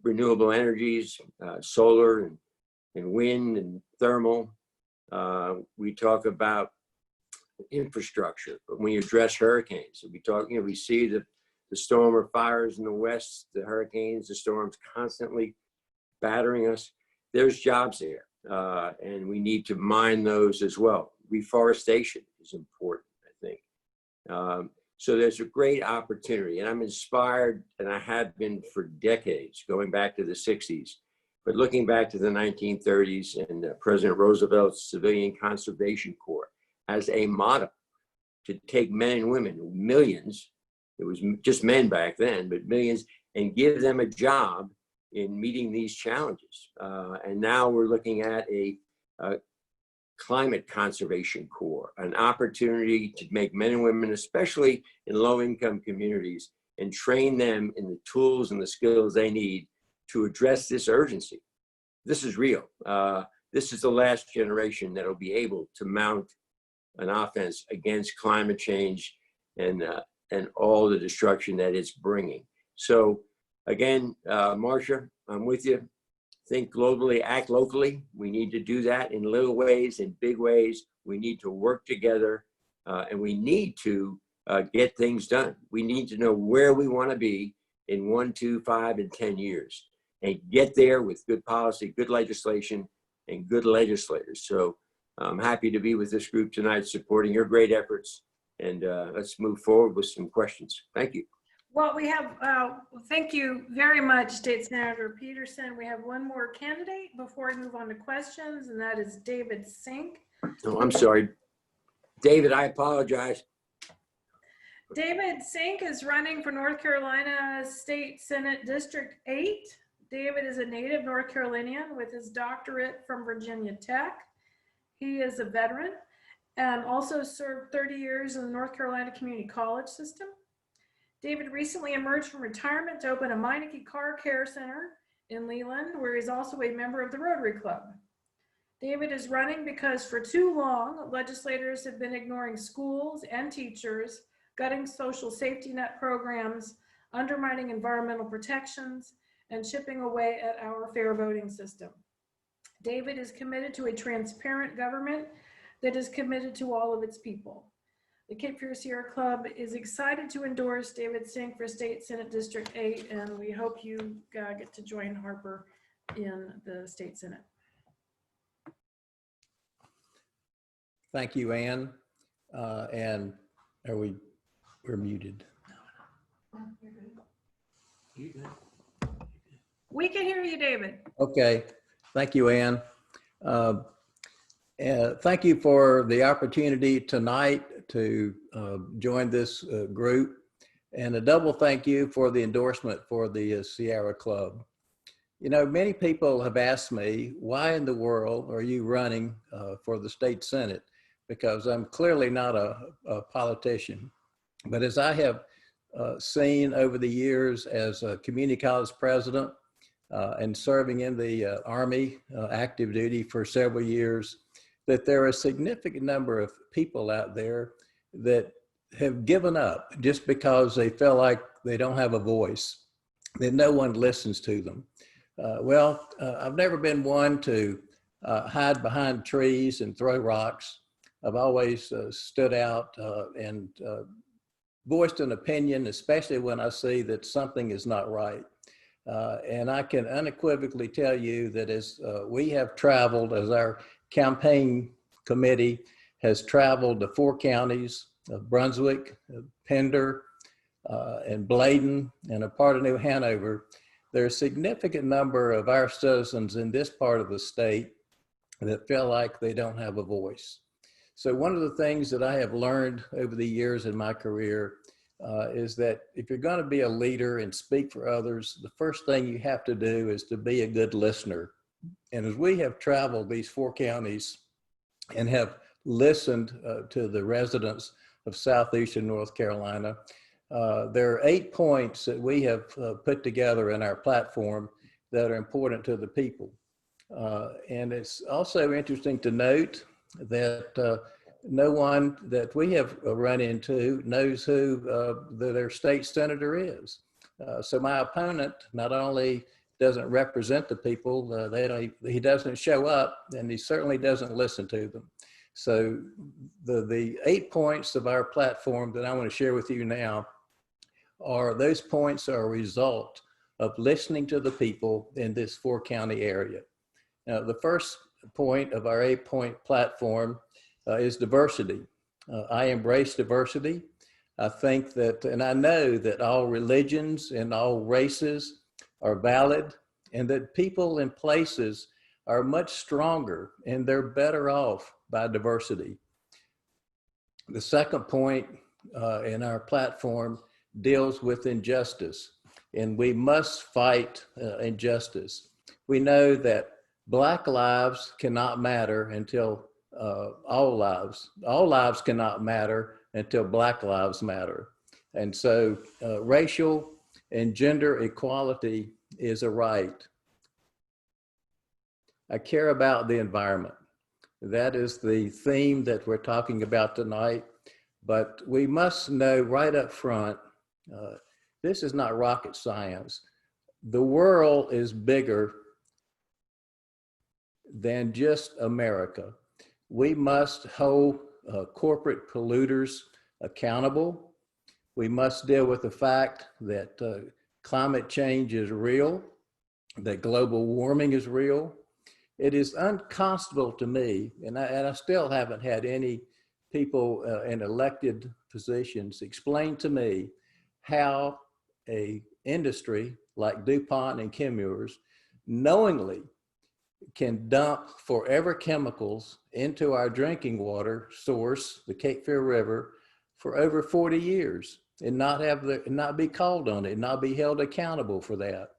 renewable energies, solar and wind and thermal. We talk about infrastructure. But when you address hurricanes, we see the storm or fires in the West, the hurricanes, the storms constantly battering us. There's jobs there, and we need to mine those as well. Reforestation is important, I think. So there's a great opportunity, and I'm inspired, and I have been for decades, going back to the 60s, but looking back to the 1930s and President Roosevelt's Civilian Conservation Corps as a model to take men and women, millions, it was just men back then, but millions, and give them a job in meeting these challenges. And now we're looking at a climate conservation corps, an opportunity to make men and women, especially in low-income communities, and train them in the tools and the skills they need to address this urgency. This is real. This is the last generation that will be able to mount an offense against climate change and all the destruction that it's bringing. So again, Marcia, I'm with you. Think globally, act locally. We need to do that in little ways, in big ways. We need to work together, and we need to get things done. We need to know where we want to be in 1, 2, 5, and 10 years, and get there with good policy, good legislation, and good legislators. So I'm happy to be with this group tonight, supporting your great efforts. And let's move forward with some questions. Thank you. Well, we have, thank you very much, State Senator Peterson. We have one more candidate before we move on to questions, and that is David Sink. Oh, I'm sorry. David, I apologize. David Sink is running for North Carolina State Senate District 8. David is a native North Carolinian with his doctorate from Virginia Tech. He is a veteran and also served 30 years in the North Carolina Community College system. David recently emerged from retirement to open a Meineke Car Care Center in Leland, where he's also a member of the Rotary Club. David is running because for too long, legislators have been ignoring schools and teachers, gutting social safety net programs, undermining environmental protections, and chipping away at our fair voting system. David is committed to a transparent government that is committed to all of its people. The Cape Fear Sierra Club is excited to endorse David Sink for State Senate District 8, and we hope you get to join Harper in the State Senate. Thank you, Ann. And we're muted. We can hear you, David. Okay, thank you, Ann. Thank you for the opportunity tonight to join this group, and a double thank you for the endorsement for the Sierra Club. You know, many people have asked me, why in the world are you running for the state Senate? Because I'm clearly not a politician. But as I have seen over the years as a community college president and serving in the Army active duty for several years, that there are a significant number of people out there that have given up just because they feel like they don't have a voice, that no one listens to them. I've never been one to hide behind trees and throw rocks. I've always stood out and voiced an opinion, especially when I see that something is not right. And I can unequivocally tell you that as we have traveled, as our campaign committee has traveled to 4 counties of Brunswick, Pender, and Bladen, and a part of New Hanover, there are a significant number of our citizens in this part of the state that feel like they don't have a voice. So one of the things that I have learned over the years in my career is that if you're going to be a leader and speak for others, the first thing you have to do is to be a good listener. And as we have traveled these 4 counties and have listened to the residents of Southeastern North Carolina, there are 8 points that we have put together in our platform that are important to the people. And it's also interesting to note that no one that we have run into knows who their state senator is. So my opponent not only doesn't represent the people, he doesn't show up, and he certainly doesn't listen to them. So the 8 points of our platform that I want to share with you now those points are a result of listening to the people in this 4-county area. Now, the first point of our 8-point platform is diversity. I embrace diversity. I think that, and I know that all religions and all races are valid, and that people in places are much stronger and they're better off by diversity. The second point in our platform deals with injustice, and we must fight injustice. We know that Black lives cannot matter until all lives cannot matter until Black lives matter. And so racial and gender equality is a right. I care about the environment. That is the theme that we're talking about tonight, but we must know right up front, this is not rocket science. The world is bigger than just America. We must hold corporate polluters accountable. We must deal with the fact that climate change is real, that global warming is real. It is unconscionable to me, and I still haven't had any people in elected positions explain to me how a industry like DuPont and Chemours knowingly can dump forever chemicals into our drinking water source, the Cape Fear River, for over 40 years and not be called on it, not be held accountable for that.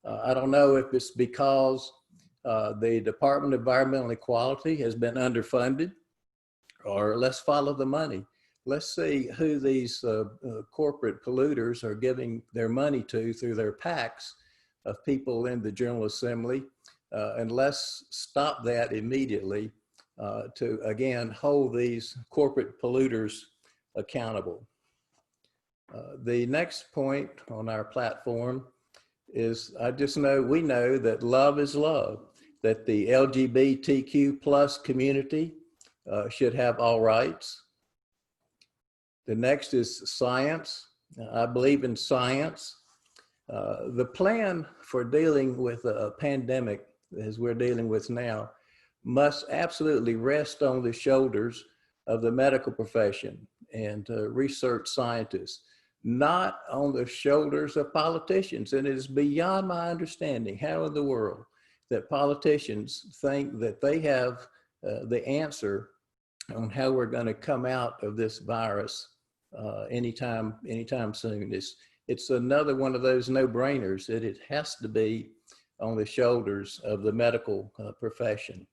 I don't know if it's because the Department of Environmental Equality has been underfunded, or let's follow the money. let's see who these corporate polluters are giving their money to through their PACs of people in the General Assembly. And let's stop that immediately to, again, hold these corporate polluters accountable. The next point on our platform is we know that love is love, that the LGBTQ plus community should have all rights. The next is science. I believe in science. The plan for dealing with a pandemic, as we're dealing with now, must absolutely rest on the shoulders of the medical profession and research scientists, not on the shoulders of politicians. And it is beyond my understanding how in the world that politicians think that they have the answer on how we're going to come out of this virus anytime soon. It's another one of those no-brainers that it has to be on the shoulders of the medical profession.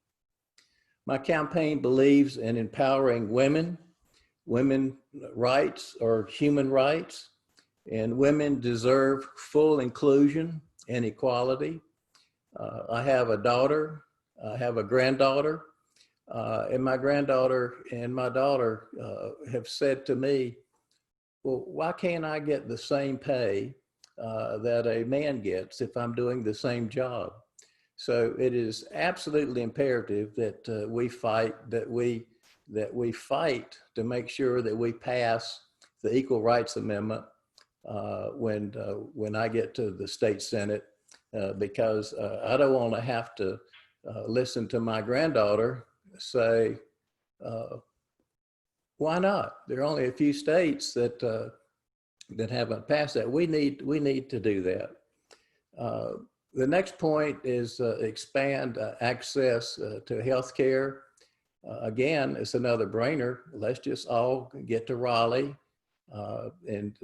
My campaign believes in empowering women. Women rights are human rights, and women deserve full inclusion and equality. I have a daughter, I have a granddaughter, and my granddaughter and my daughter have said to me, well, why can't I get the same pay that a man gets if I'm doing the same job? So it is absolutely imperative that we fight to make sure that we pass the Equal Rights Amendment when I get to the state Senate, because I don't want to have to listen to my granddaughter say, why not? There are only a few states that haven't passed that. We need to do that. The next point is expand access to health care. Again, it's another brainer. Let's just all get to Raleigh and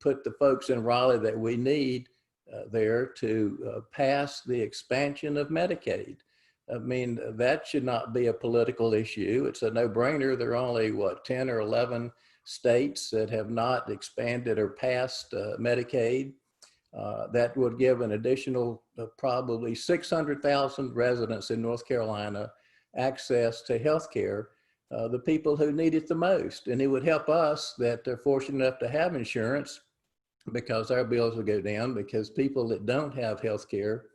put the folks in Raleigh that we need there to pass the expansion of Medicaid. I mean, that should not be a political issue. It's a no-brainer. There are only, 10 or 11 states that have not expanded or passed Medicaid. That would give an additional probably 600,000 residents in North Carolina access to health care, the people who need it the most. And it would help us that are fortunate enough to have insurance, because our bills will go down, because people that don't have health care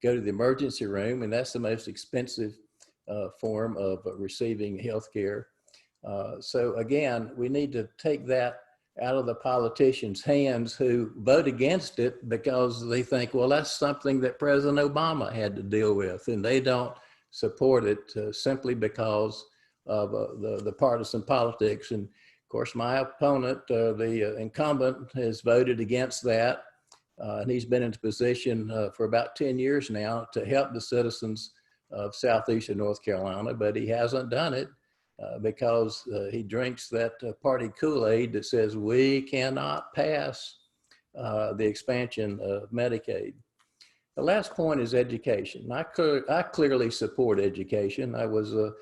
go to the emergency room, and that's the most expensive form of receiving health care. So again, we need to take that out of the politicians' hands who vote against it because they think, well, that's something that President Obama had to deal with, and they don't support it simply because of the partisan politics. And of course, my opponent, the incumbent, has voted against that. And he's been in position for about 10 years now to help the citizens of Southeastern North Carolina, but he hasn't done it because he drinks that party Kool-Aid that says we cannot pass the expansion of Medicaid. The last point is education. I clearly support education. I was a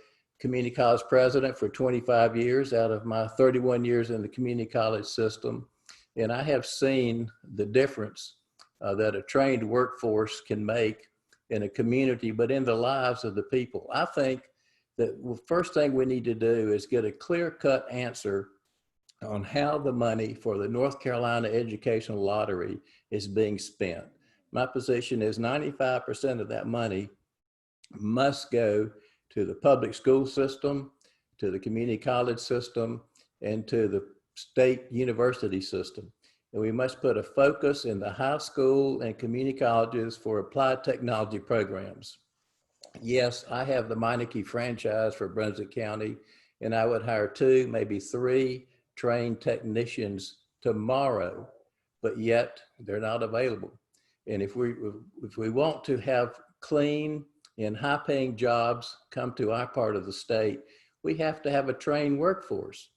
community college president for 25 years out of my 31 years in the community college system. And I have seen the difference that a trained workforce can make in a community, but in the lives of the people. I think that the first thing we need to do is get a clear-cut answer on how the money for the North Carolina Educational Lottery is being spent. My position is 95% of that money must go to the public school system, to the community college system, and to the state university system. And we must put a focus in the high school and community colleges for applied technology programs. Yes, I have the Meineke franchise for Brunswick County, and I would hire 2, maybe 3 trained technicians tomorrow, but yet they're not available. And if we want to have clean and high-paying jobs come to our part of the state, we have to have a trained workforce.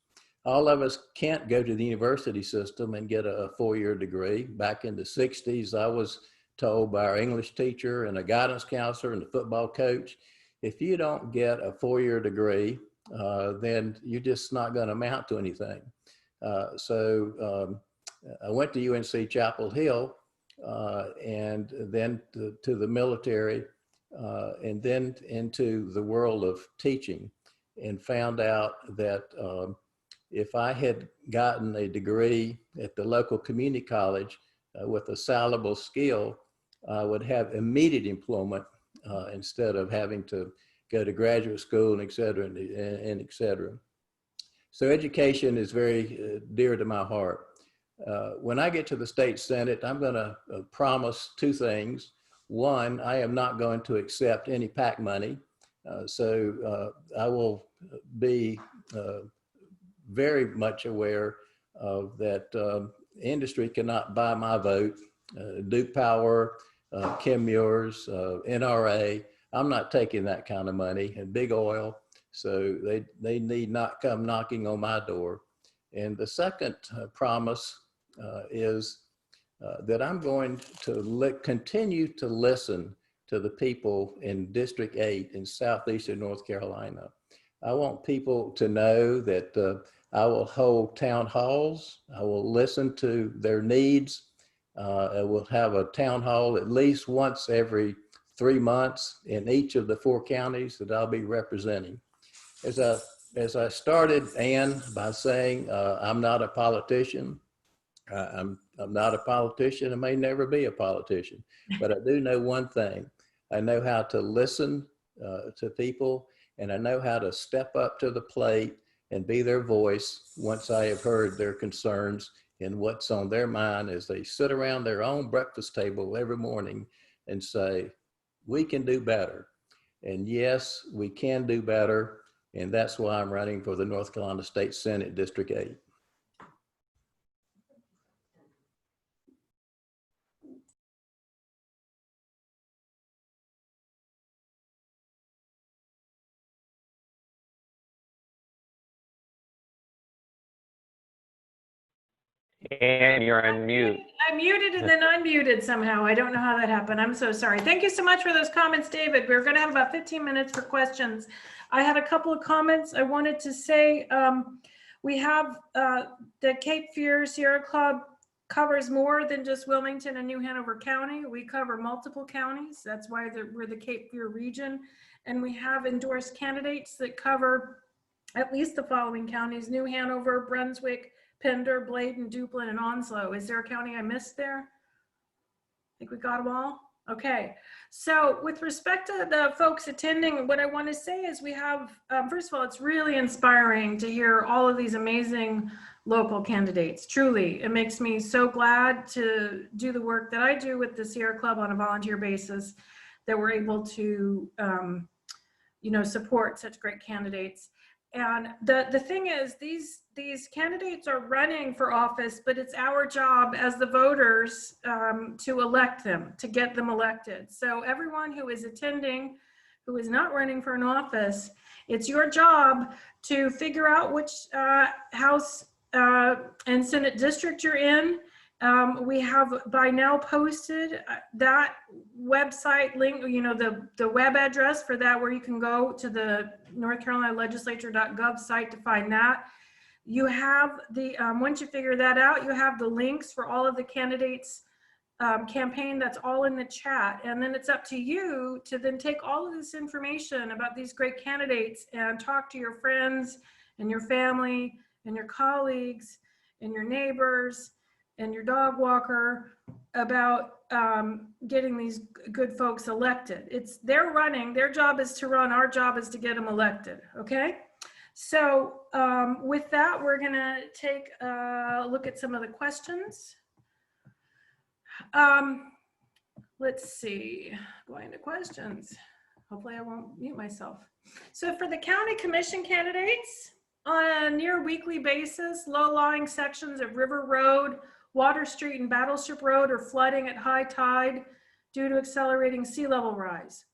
All of us can't go to the university system and get a 4-year degree. Back in the 60s, I was told by our English teacher and a guidance counselor and a football coach, if you don't get a 4-year degree then you're just not going to amount to anything. So I went to UNC Chapel Hill and then to the military and then into the world of teaching, and found out that if I had gotten a degree at the local community college with a salable skill, I would have immediate employment instead of having to go to graduate school and et cetera, and et cetera. So education is very dear to my heart. When I get to the state Senate, I'm going to promise two things. One, I am not going to accept any PAC money. So I will be very much aware of that industry cannot buy my vote. Duke Power, Kim Muir's, NRA, I'm not taking that kind of money, and big oil. So they need not come knocking on my door. And the second promise is that I'm going to continue to listen to the people in District 8 in southeastern North Carolina. I want people to know that I will hold town halls. I will listen to their needs. I will have a town hall at least once every 3 months in each of the 4 counties that I'll be representing. As I started, Ann, by saying I'm not a politician. I'm not a politician. I may never be a politician, but I do know one thing. I know how to listen to people, and I know how to step up to the plate and be their voice once I have heard their concerns and what's on their mind as they sit around their own breakfast table every morning and say, we can do better. And yes, we can do better. And that's why I'm running for the North Carolina State Senate District 8. And you're on mute. I muted and then unmuted somehow. I don't know how that happened. I'm so sorry. Thank you so much for those comments, David. We're going to have about 15 minutes for questions. I had a couple of comments I wanted to say. We have the Cape Fear Sierra Club covers more than just Wilmington and New Hanover County. We cover multiple counties. That's why we're the Cape Fear region. And we have endorsed candidates that cover at least the following counties: New Hanover, Brunswick, Pender, Bladen, Duplin, and Onslow. Is there a county I missed there? I think we got them all. Okay. So with respect to the folks attending, what I want to say is we have, first of all, it's really inspiring to hear all of these amazing local candidates. Truly, it makes me so glad to do the work that I do with the Sierra Club on a volunteer basis, that we're able to, support such great candidates. And the thing is, these candidates are running for office, but it's our job as the voters to elect them, to get them elected. So everyone who is attending, who is not running for an office, it's your job to figure out which House and Senate district you're in. We have by now posted that website link, the web address for that, where you can go to the North Carolina legislature.gov site to find that. You have the, once you figure that out, you have the links for all of the candidates' campaign. That's all in the chat. And then it's up to you to then take all of this information about these great candidates and talk to your friends and your family and your colleagues and your neighbors and your dog walker about getting these good folks elected. They're running, their job is to run, our job is to get them elected, okay? So with that, we're gonna take a look at some of the questions. Let's see, going to questions. Hopefully I won't mute myself. So for the county commission candidates, on a near weekly basis, low-lying sections of River Road, Water Street, and Battleship Road are flooding at high tide due to accelerating sea level rise.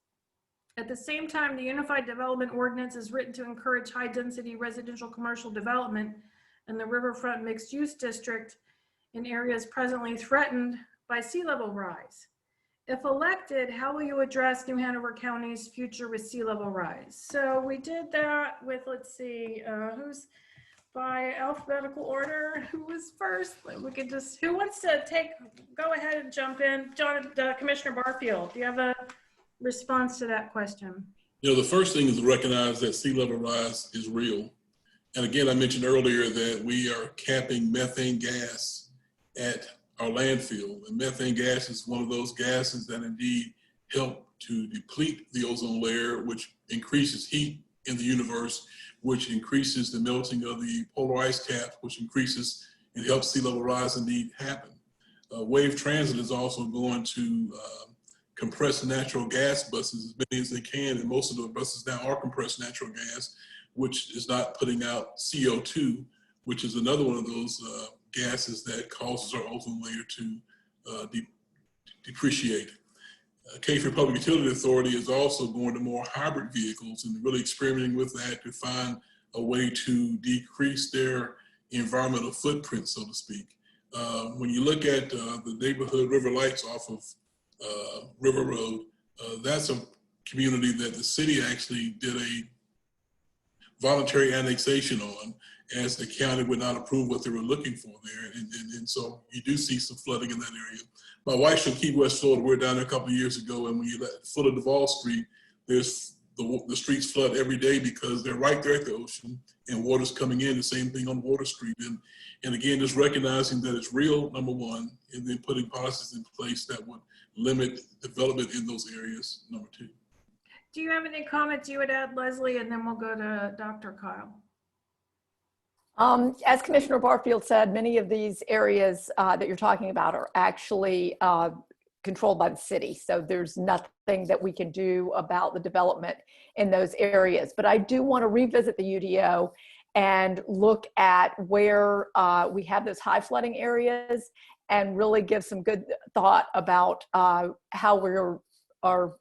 At the same time, the Unified Development Ordinance is written to encourage high-density residential commercial development in the riverfront mixed-use district in areas presently threatened by sea level rise. If elected, how will you address New Hanover County's future with sea level rise? So we did that with, let's see, who's by alphabetical order? Who was first? We could just, who wants to go ahead and jump in? Commissioner Barfield, do you have a response to that question? You know, the first thing is to recognize that sea level rise is real. And again, I mentioned earlier that we are capping methane gas at our landfill. And methane gas is one of those gases that indeed help to deplete the ozone layer, which increases heat in the universe, which increases the melting of the polar ice caps, which increases and helps sea level rise indeed happen. Wave Transit is also going to compress natural gas buses as many as they can, and most of the buses now are compressed natural gas, which is not putting out CO2, which is another one of those gases that causes our ozone layer to depreciate. Cape Fear Public Utility Authority is also going to more hybrid vehicles and really experimenting with that to find a way to decrease their environmental footprint, so to speak. When you look at the neighborhood River Lights off of River Road, that's a community that the city actually did a voluntary annexation on, as the county would not approve what they were looking for there. And so you do see some flooding in that area. My wife's from Key West, Florida. We were down there a couple of years ago, and when you let foot of Duval Street, there's the streets flood every day because they're right there at the ocean and water's coming in. The same thing on Water Street. And again, just recognizing that it's real, number one, and then putting policies in place that would limit development in those areas, number two. Do you have any comments you would add, Leslie, and then we'll go to Dr. Kyle? As Commissioner Barfield said, many of these areas that you're talking about are actually controlled by the city. So there's nothing that we can do about the development in those areas. But I do want to revisit the UDO and look at where we have those high flooding areas and really give some good thought about how we are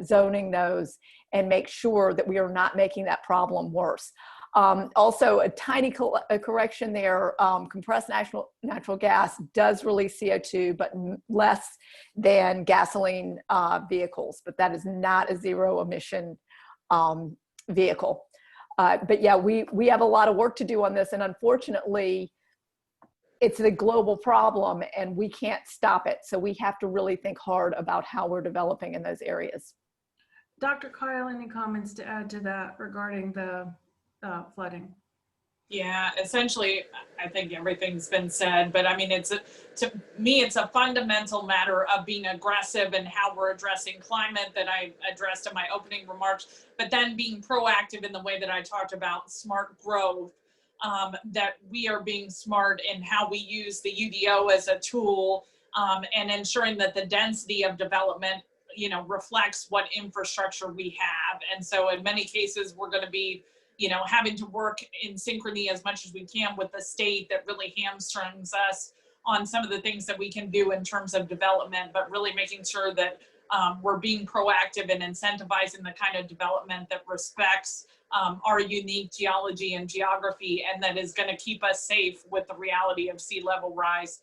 zoning those and make sure that we are not making that problem worse. Also, a tiny correction there, compressed natural gas does release CO2, but less than gasoline vehicles, but that is not a zero emission vehicle. But yeah, we have a lot of work to do on this, and unfortunately, it's a global problem and we can't stop it. So we have to really think hard about how we're developing in those areas. Dr. Kyle, any comments to add to that regarding the flooding? Yeah, essentially, I think everything's been said, but I mean, to me, it's a fundamental matter of being aggressive in how we're addressing climate that I addressed in my opening remarks, but then being proactive in the way that I talked about smart growth, that we are being smart in how we use the UDO as a tool, and ensuring that the density of development, reflects what infrastructure we have. And so in many cases, we're going to be having to work in synchrony as much as we can with the state that really hamstrings us on some of the things that we can do in terms of development, but really making sure that we're being proactive and incentivizing the kind of development that respects our unique geology and geography, and that is going to keep us safe with the reality of sea level rise,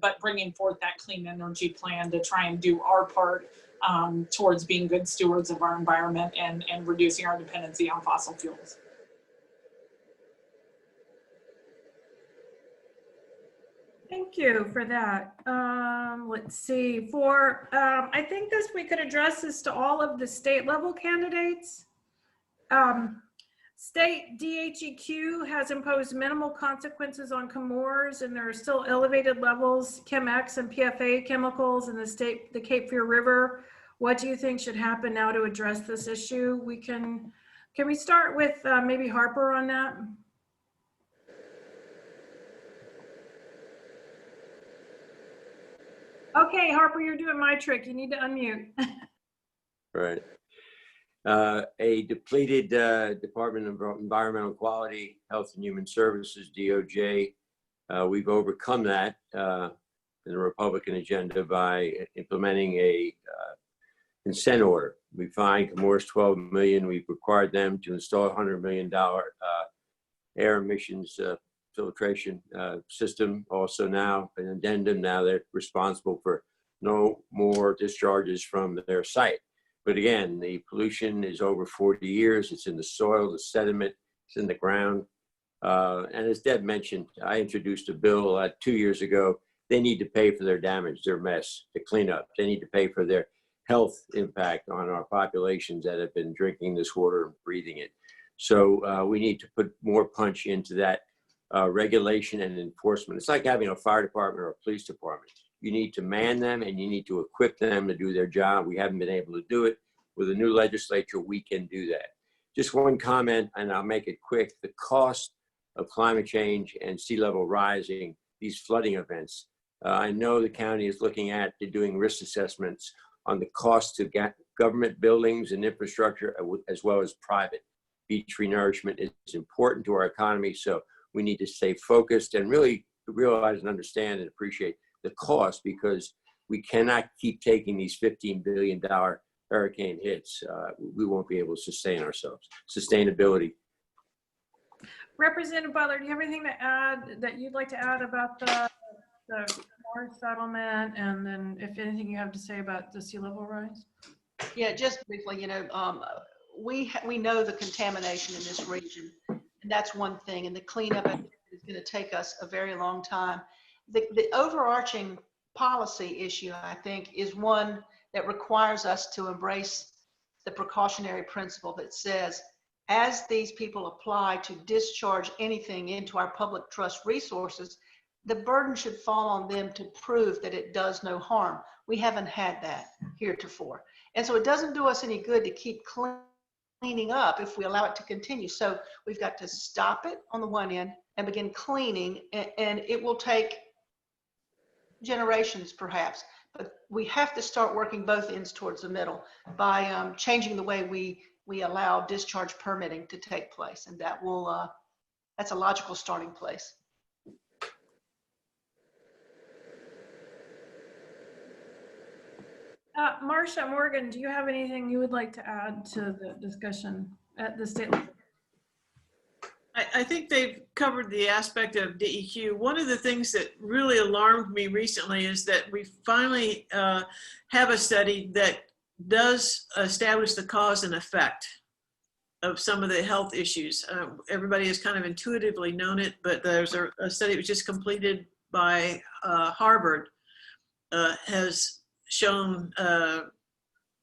but bringing forth that clean energy plan to try and do our part towards being good stewards of our environment and reducing our dependency on fossil fuels. Thank you for that. Let's see, I think we could address this to all of the state level candidates. State DHEQ has imposed minimal consequences on Comores, and there are still elevated levels, ChemX and PFA chemicals in the Cape Fear River. What do you think should happen now to address this issue? Can we start with maybe Harper on that? Okay, Harper, you're doing my trick. You need to unmute. Right. A depleted Department of Environmental Quality, Health and Human Services, DOJ. We've overcome that in the Republican agenda by implementing a consent order. We fined Comores $12 million. We've required them to install a $100 million air emissions filtration system. Also now an addendum. Now they're responsible for no more more discharges from their site. But again, the pollution is over 40 years. It's in the soil, the sediment, it's in the ground. And as Deb mentioned, I introduced a bill 2 years ago. They need to pay for their damage, their mess, the cleanup. They need to pay for their health impact on our populations that have been drinking this water and breathing it. So we need to put more punch into that regulation and enforcement. It's like having a fire department or a police department. You need to man them and you need to equip them to do their job. We haven't been able to do it. With a new legislature, we can do that. Just one comment, and I'll make it quick. The cost of climate change and sea level rising, these flooding events, I know the county is looking at doing risk assessments on the cost to government buildings and infrastructure, as well as private. Beach renourishment is important to our economy, so we need to stay focused and really realize and understand and appreciate the cost, because we cannot keep taking these $15 billion hurricane hits. We won't be able to sustain ourselves. Sustainability. Representative Butler, do you have anything to add that you'd like to add about the Morris settlement, and then if anything you have to say about the sea level rise? Yeah, just briefly, we know the contamination in this region, and that's one thing. And the cleanup is going to take us a very long time. The overarching policy issue, I think, is one that requires us to embrace the precautionary principle that says, as these people apply to discharge anything into our public trust resources, the burden should fall on them to prove that it does no harm. We haven't had that heretofore. And so it doesn't do us any good to keep cleaning up if we allow it to continue. So we've got to stop it on the one end and begin cleaning, and it will take generations perhaps, but we have to start working both ends towards the middle by changing the way we allow discharge permitting to take place. And that will, that's a logical starting place. Marcia Morgan, do you have anything you would like to add to the discussion at the state level? I think they've covered the aspect of DEQ. One of the things that really alarmed me recently is that we finally have a study that does establish the cause and effect of some of the health issues. Everybody has kind of intuitively known it, but there's a study that was just completed by Harvard has shown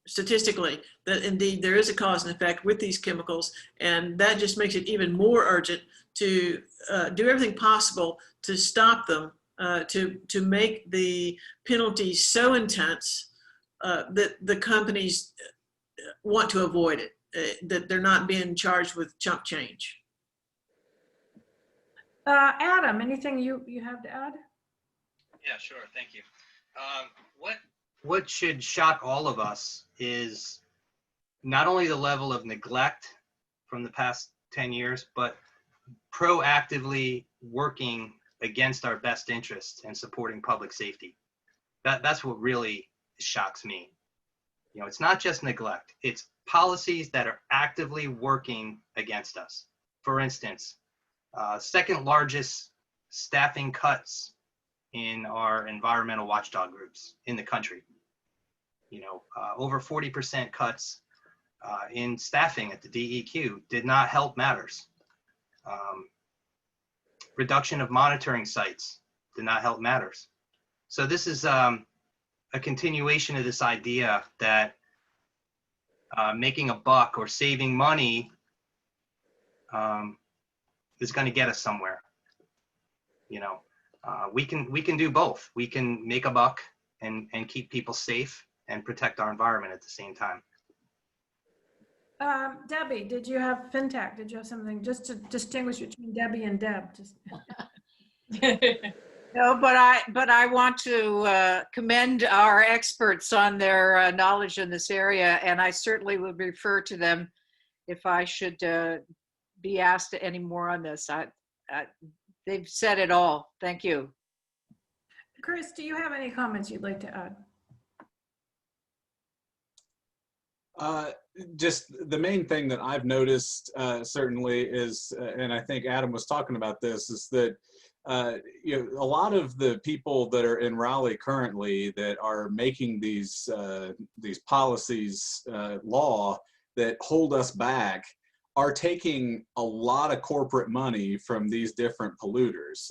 statistically that indeed there is a cause and effect with these chemicals, and that just makes it even more urgent to do everything possible to stop them, to make the penalties so intense that the companies want to avoid it, that they're not being charged with chump change. Adam, anything you have to add? Yeah, sure. Thank you. What should shock all of us is not only the level of neglect from the past 10 years, but proactively working against our best interests and supporting public safety. That's what really shocks me. It's not just neglect, it's policies that are actively working against us. For instance, second largest staffing cuts in our environmental watchdog groups in the country. Over 40% cuts in staffing at the DEQ did not help matters. Reduction of monitoring sites did not help matters. So this is a continuation of this idea that making a buck or saving money is going to get us somewhere. We can do both. We can make a buck and keep people safe and protect our environment at the same time. Debbie, did you have FinTech? Did you have something just to distinguish between Debbie and Deb? No, but I want to commend our experts on their knowledge in this area, and I certainly would refer to them if I should be asked any more on this. They've said it all. Thank you. Chris, do you have any comments you'd like to add? Just the main thing that I've noticed certainly is, and I think Adam was talking about this, is that a lot of the people that are in Raleigh currently that are making these policies law that hold us back are taking a lot of corporate money from these different polluters.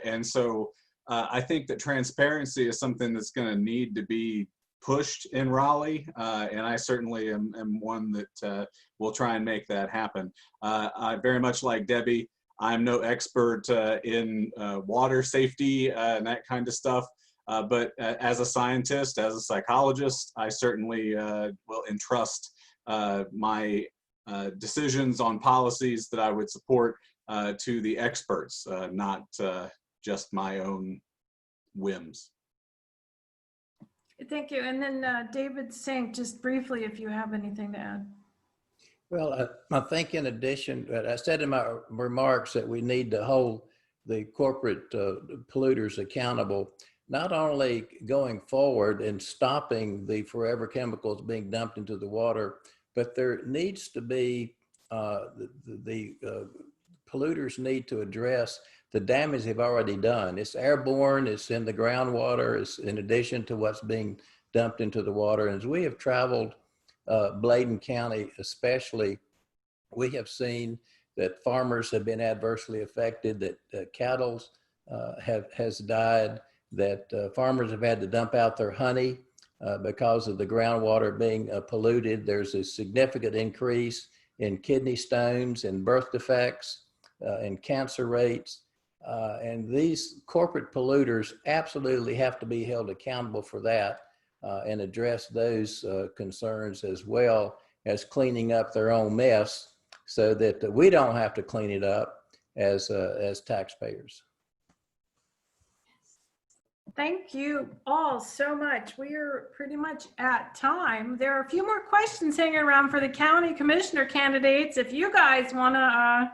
And so I think that transparency is something that's going to need to be pushed in Raleigh. And I certainly am one that will try and make that happen. I very much like Debbie. I'm no expert in water safety and that kind of stuff. But as a scientist, as a psychologist, I certainly will entrust my decisions on policies that I would support to the experts, not just my own whims. Thank you. And then David Sink, just briefly, if you have anything to add. Well, I think in addition, I said in my remarks that we need to hold the corporate polluters accountable, not only going forward and stopping the forever chemicals being dumped into the water, but there needs to be, the polluters need to address the damage they've already done. It's airborne, it's in the groundwater, it's in addition to what's being dumped into the water. And as we have traveled Bladen County especially, we have seen that farmers have been adversely affected, that cattle has died, that farmers have had to dump out their honey because of the groundwater being polluted. There's a significant increase in kidney stones and birth defects and cancer rates. And these corporate polluters absolutely have to be held accountable for that and address those concerns, as well as cleaning up their own mess so that we don't have to clean it up as taxpayers. Thank you all so much. We are pretty much at time. There are a few more questions hanging around for the county commissioner candidates if you guys want to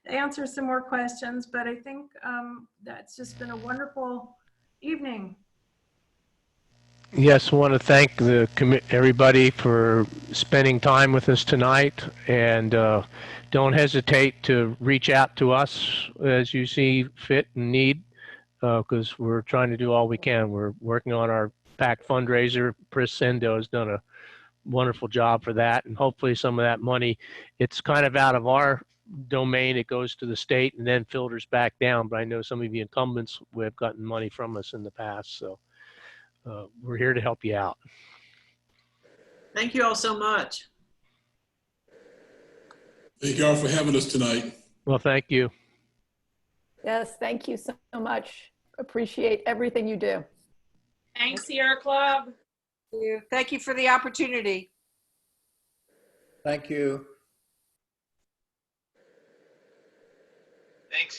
answer some more questions, but I think that's just been a wonderful evening. Yes, I want to thank everybody for spending time with us tonight, and don't hesitate to reach out to us as you see fit and need, because we're trying to do all we can. We're working on our PAC fundraiser. Chris Sendo has done a wonderful job for that, and hopefully some of that money, it's kind of out of our domain. It goes to the state and then filters back down, but I know some of the incumbents have gotten money from us in the past, so we're here to help you out. Thank you all so much. Thank you all for having us tonight. Well, thank you. Yes, thank you so much. Appreciate everything you do. Thanks, Sierra Club. Thank you for the opportunity. Thank you. Thanks.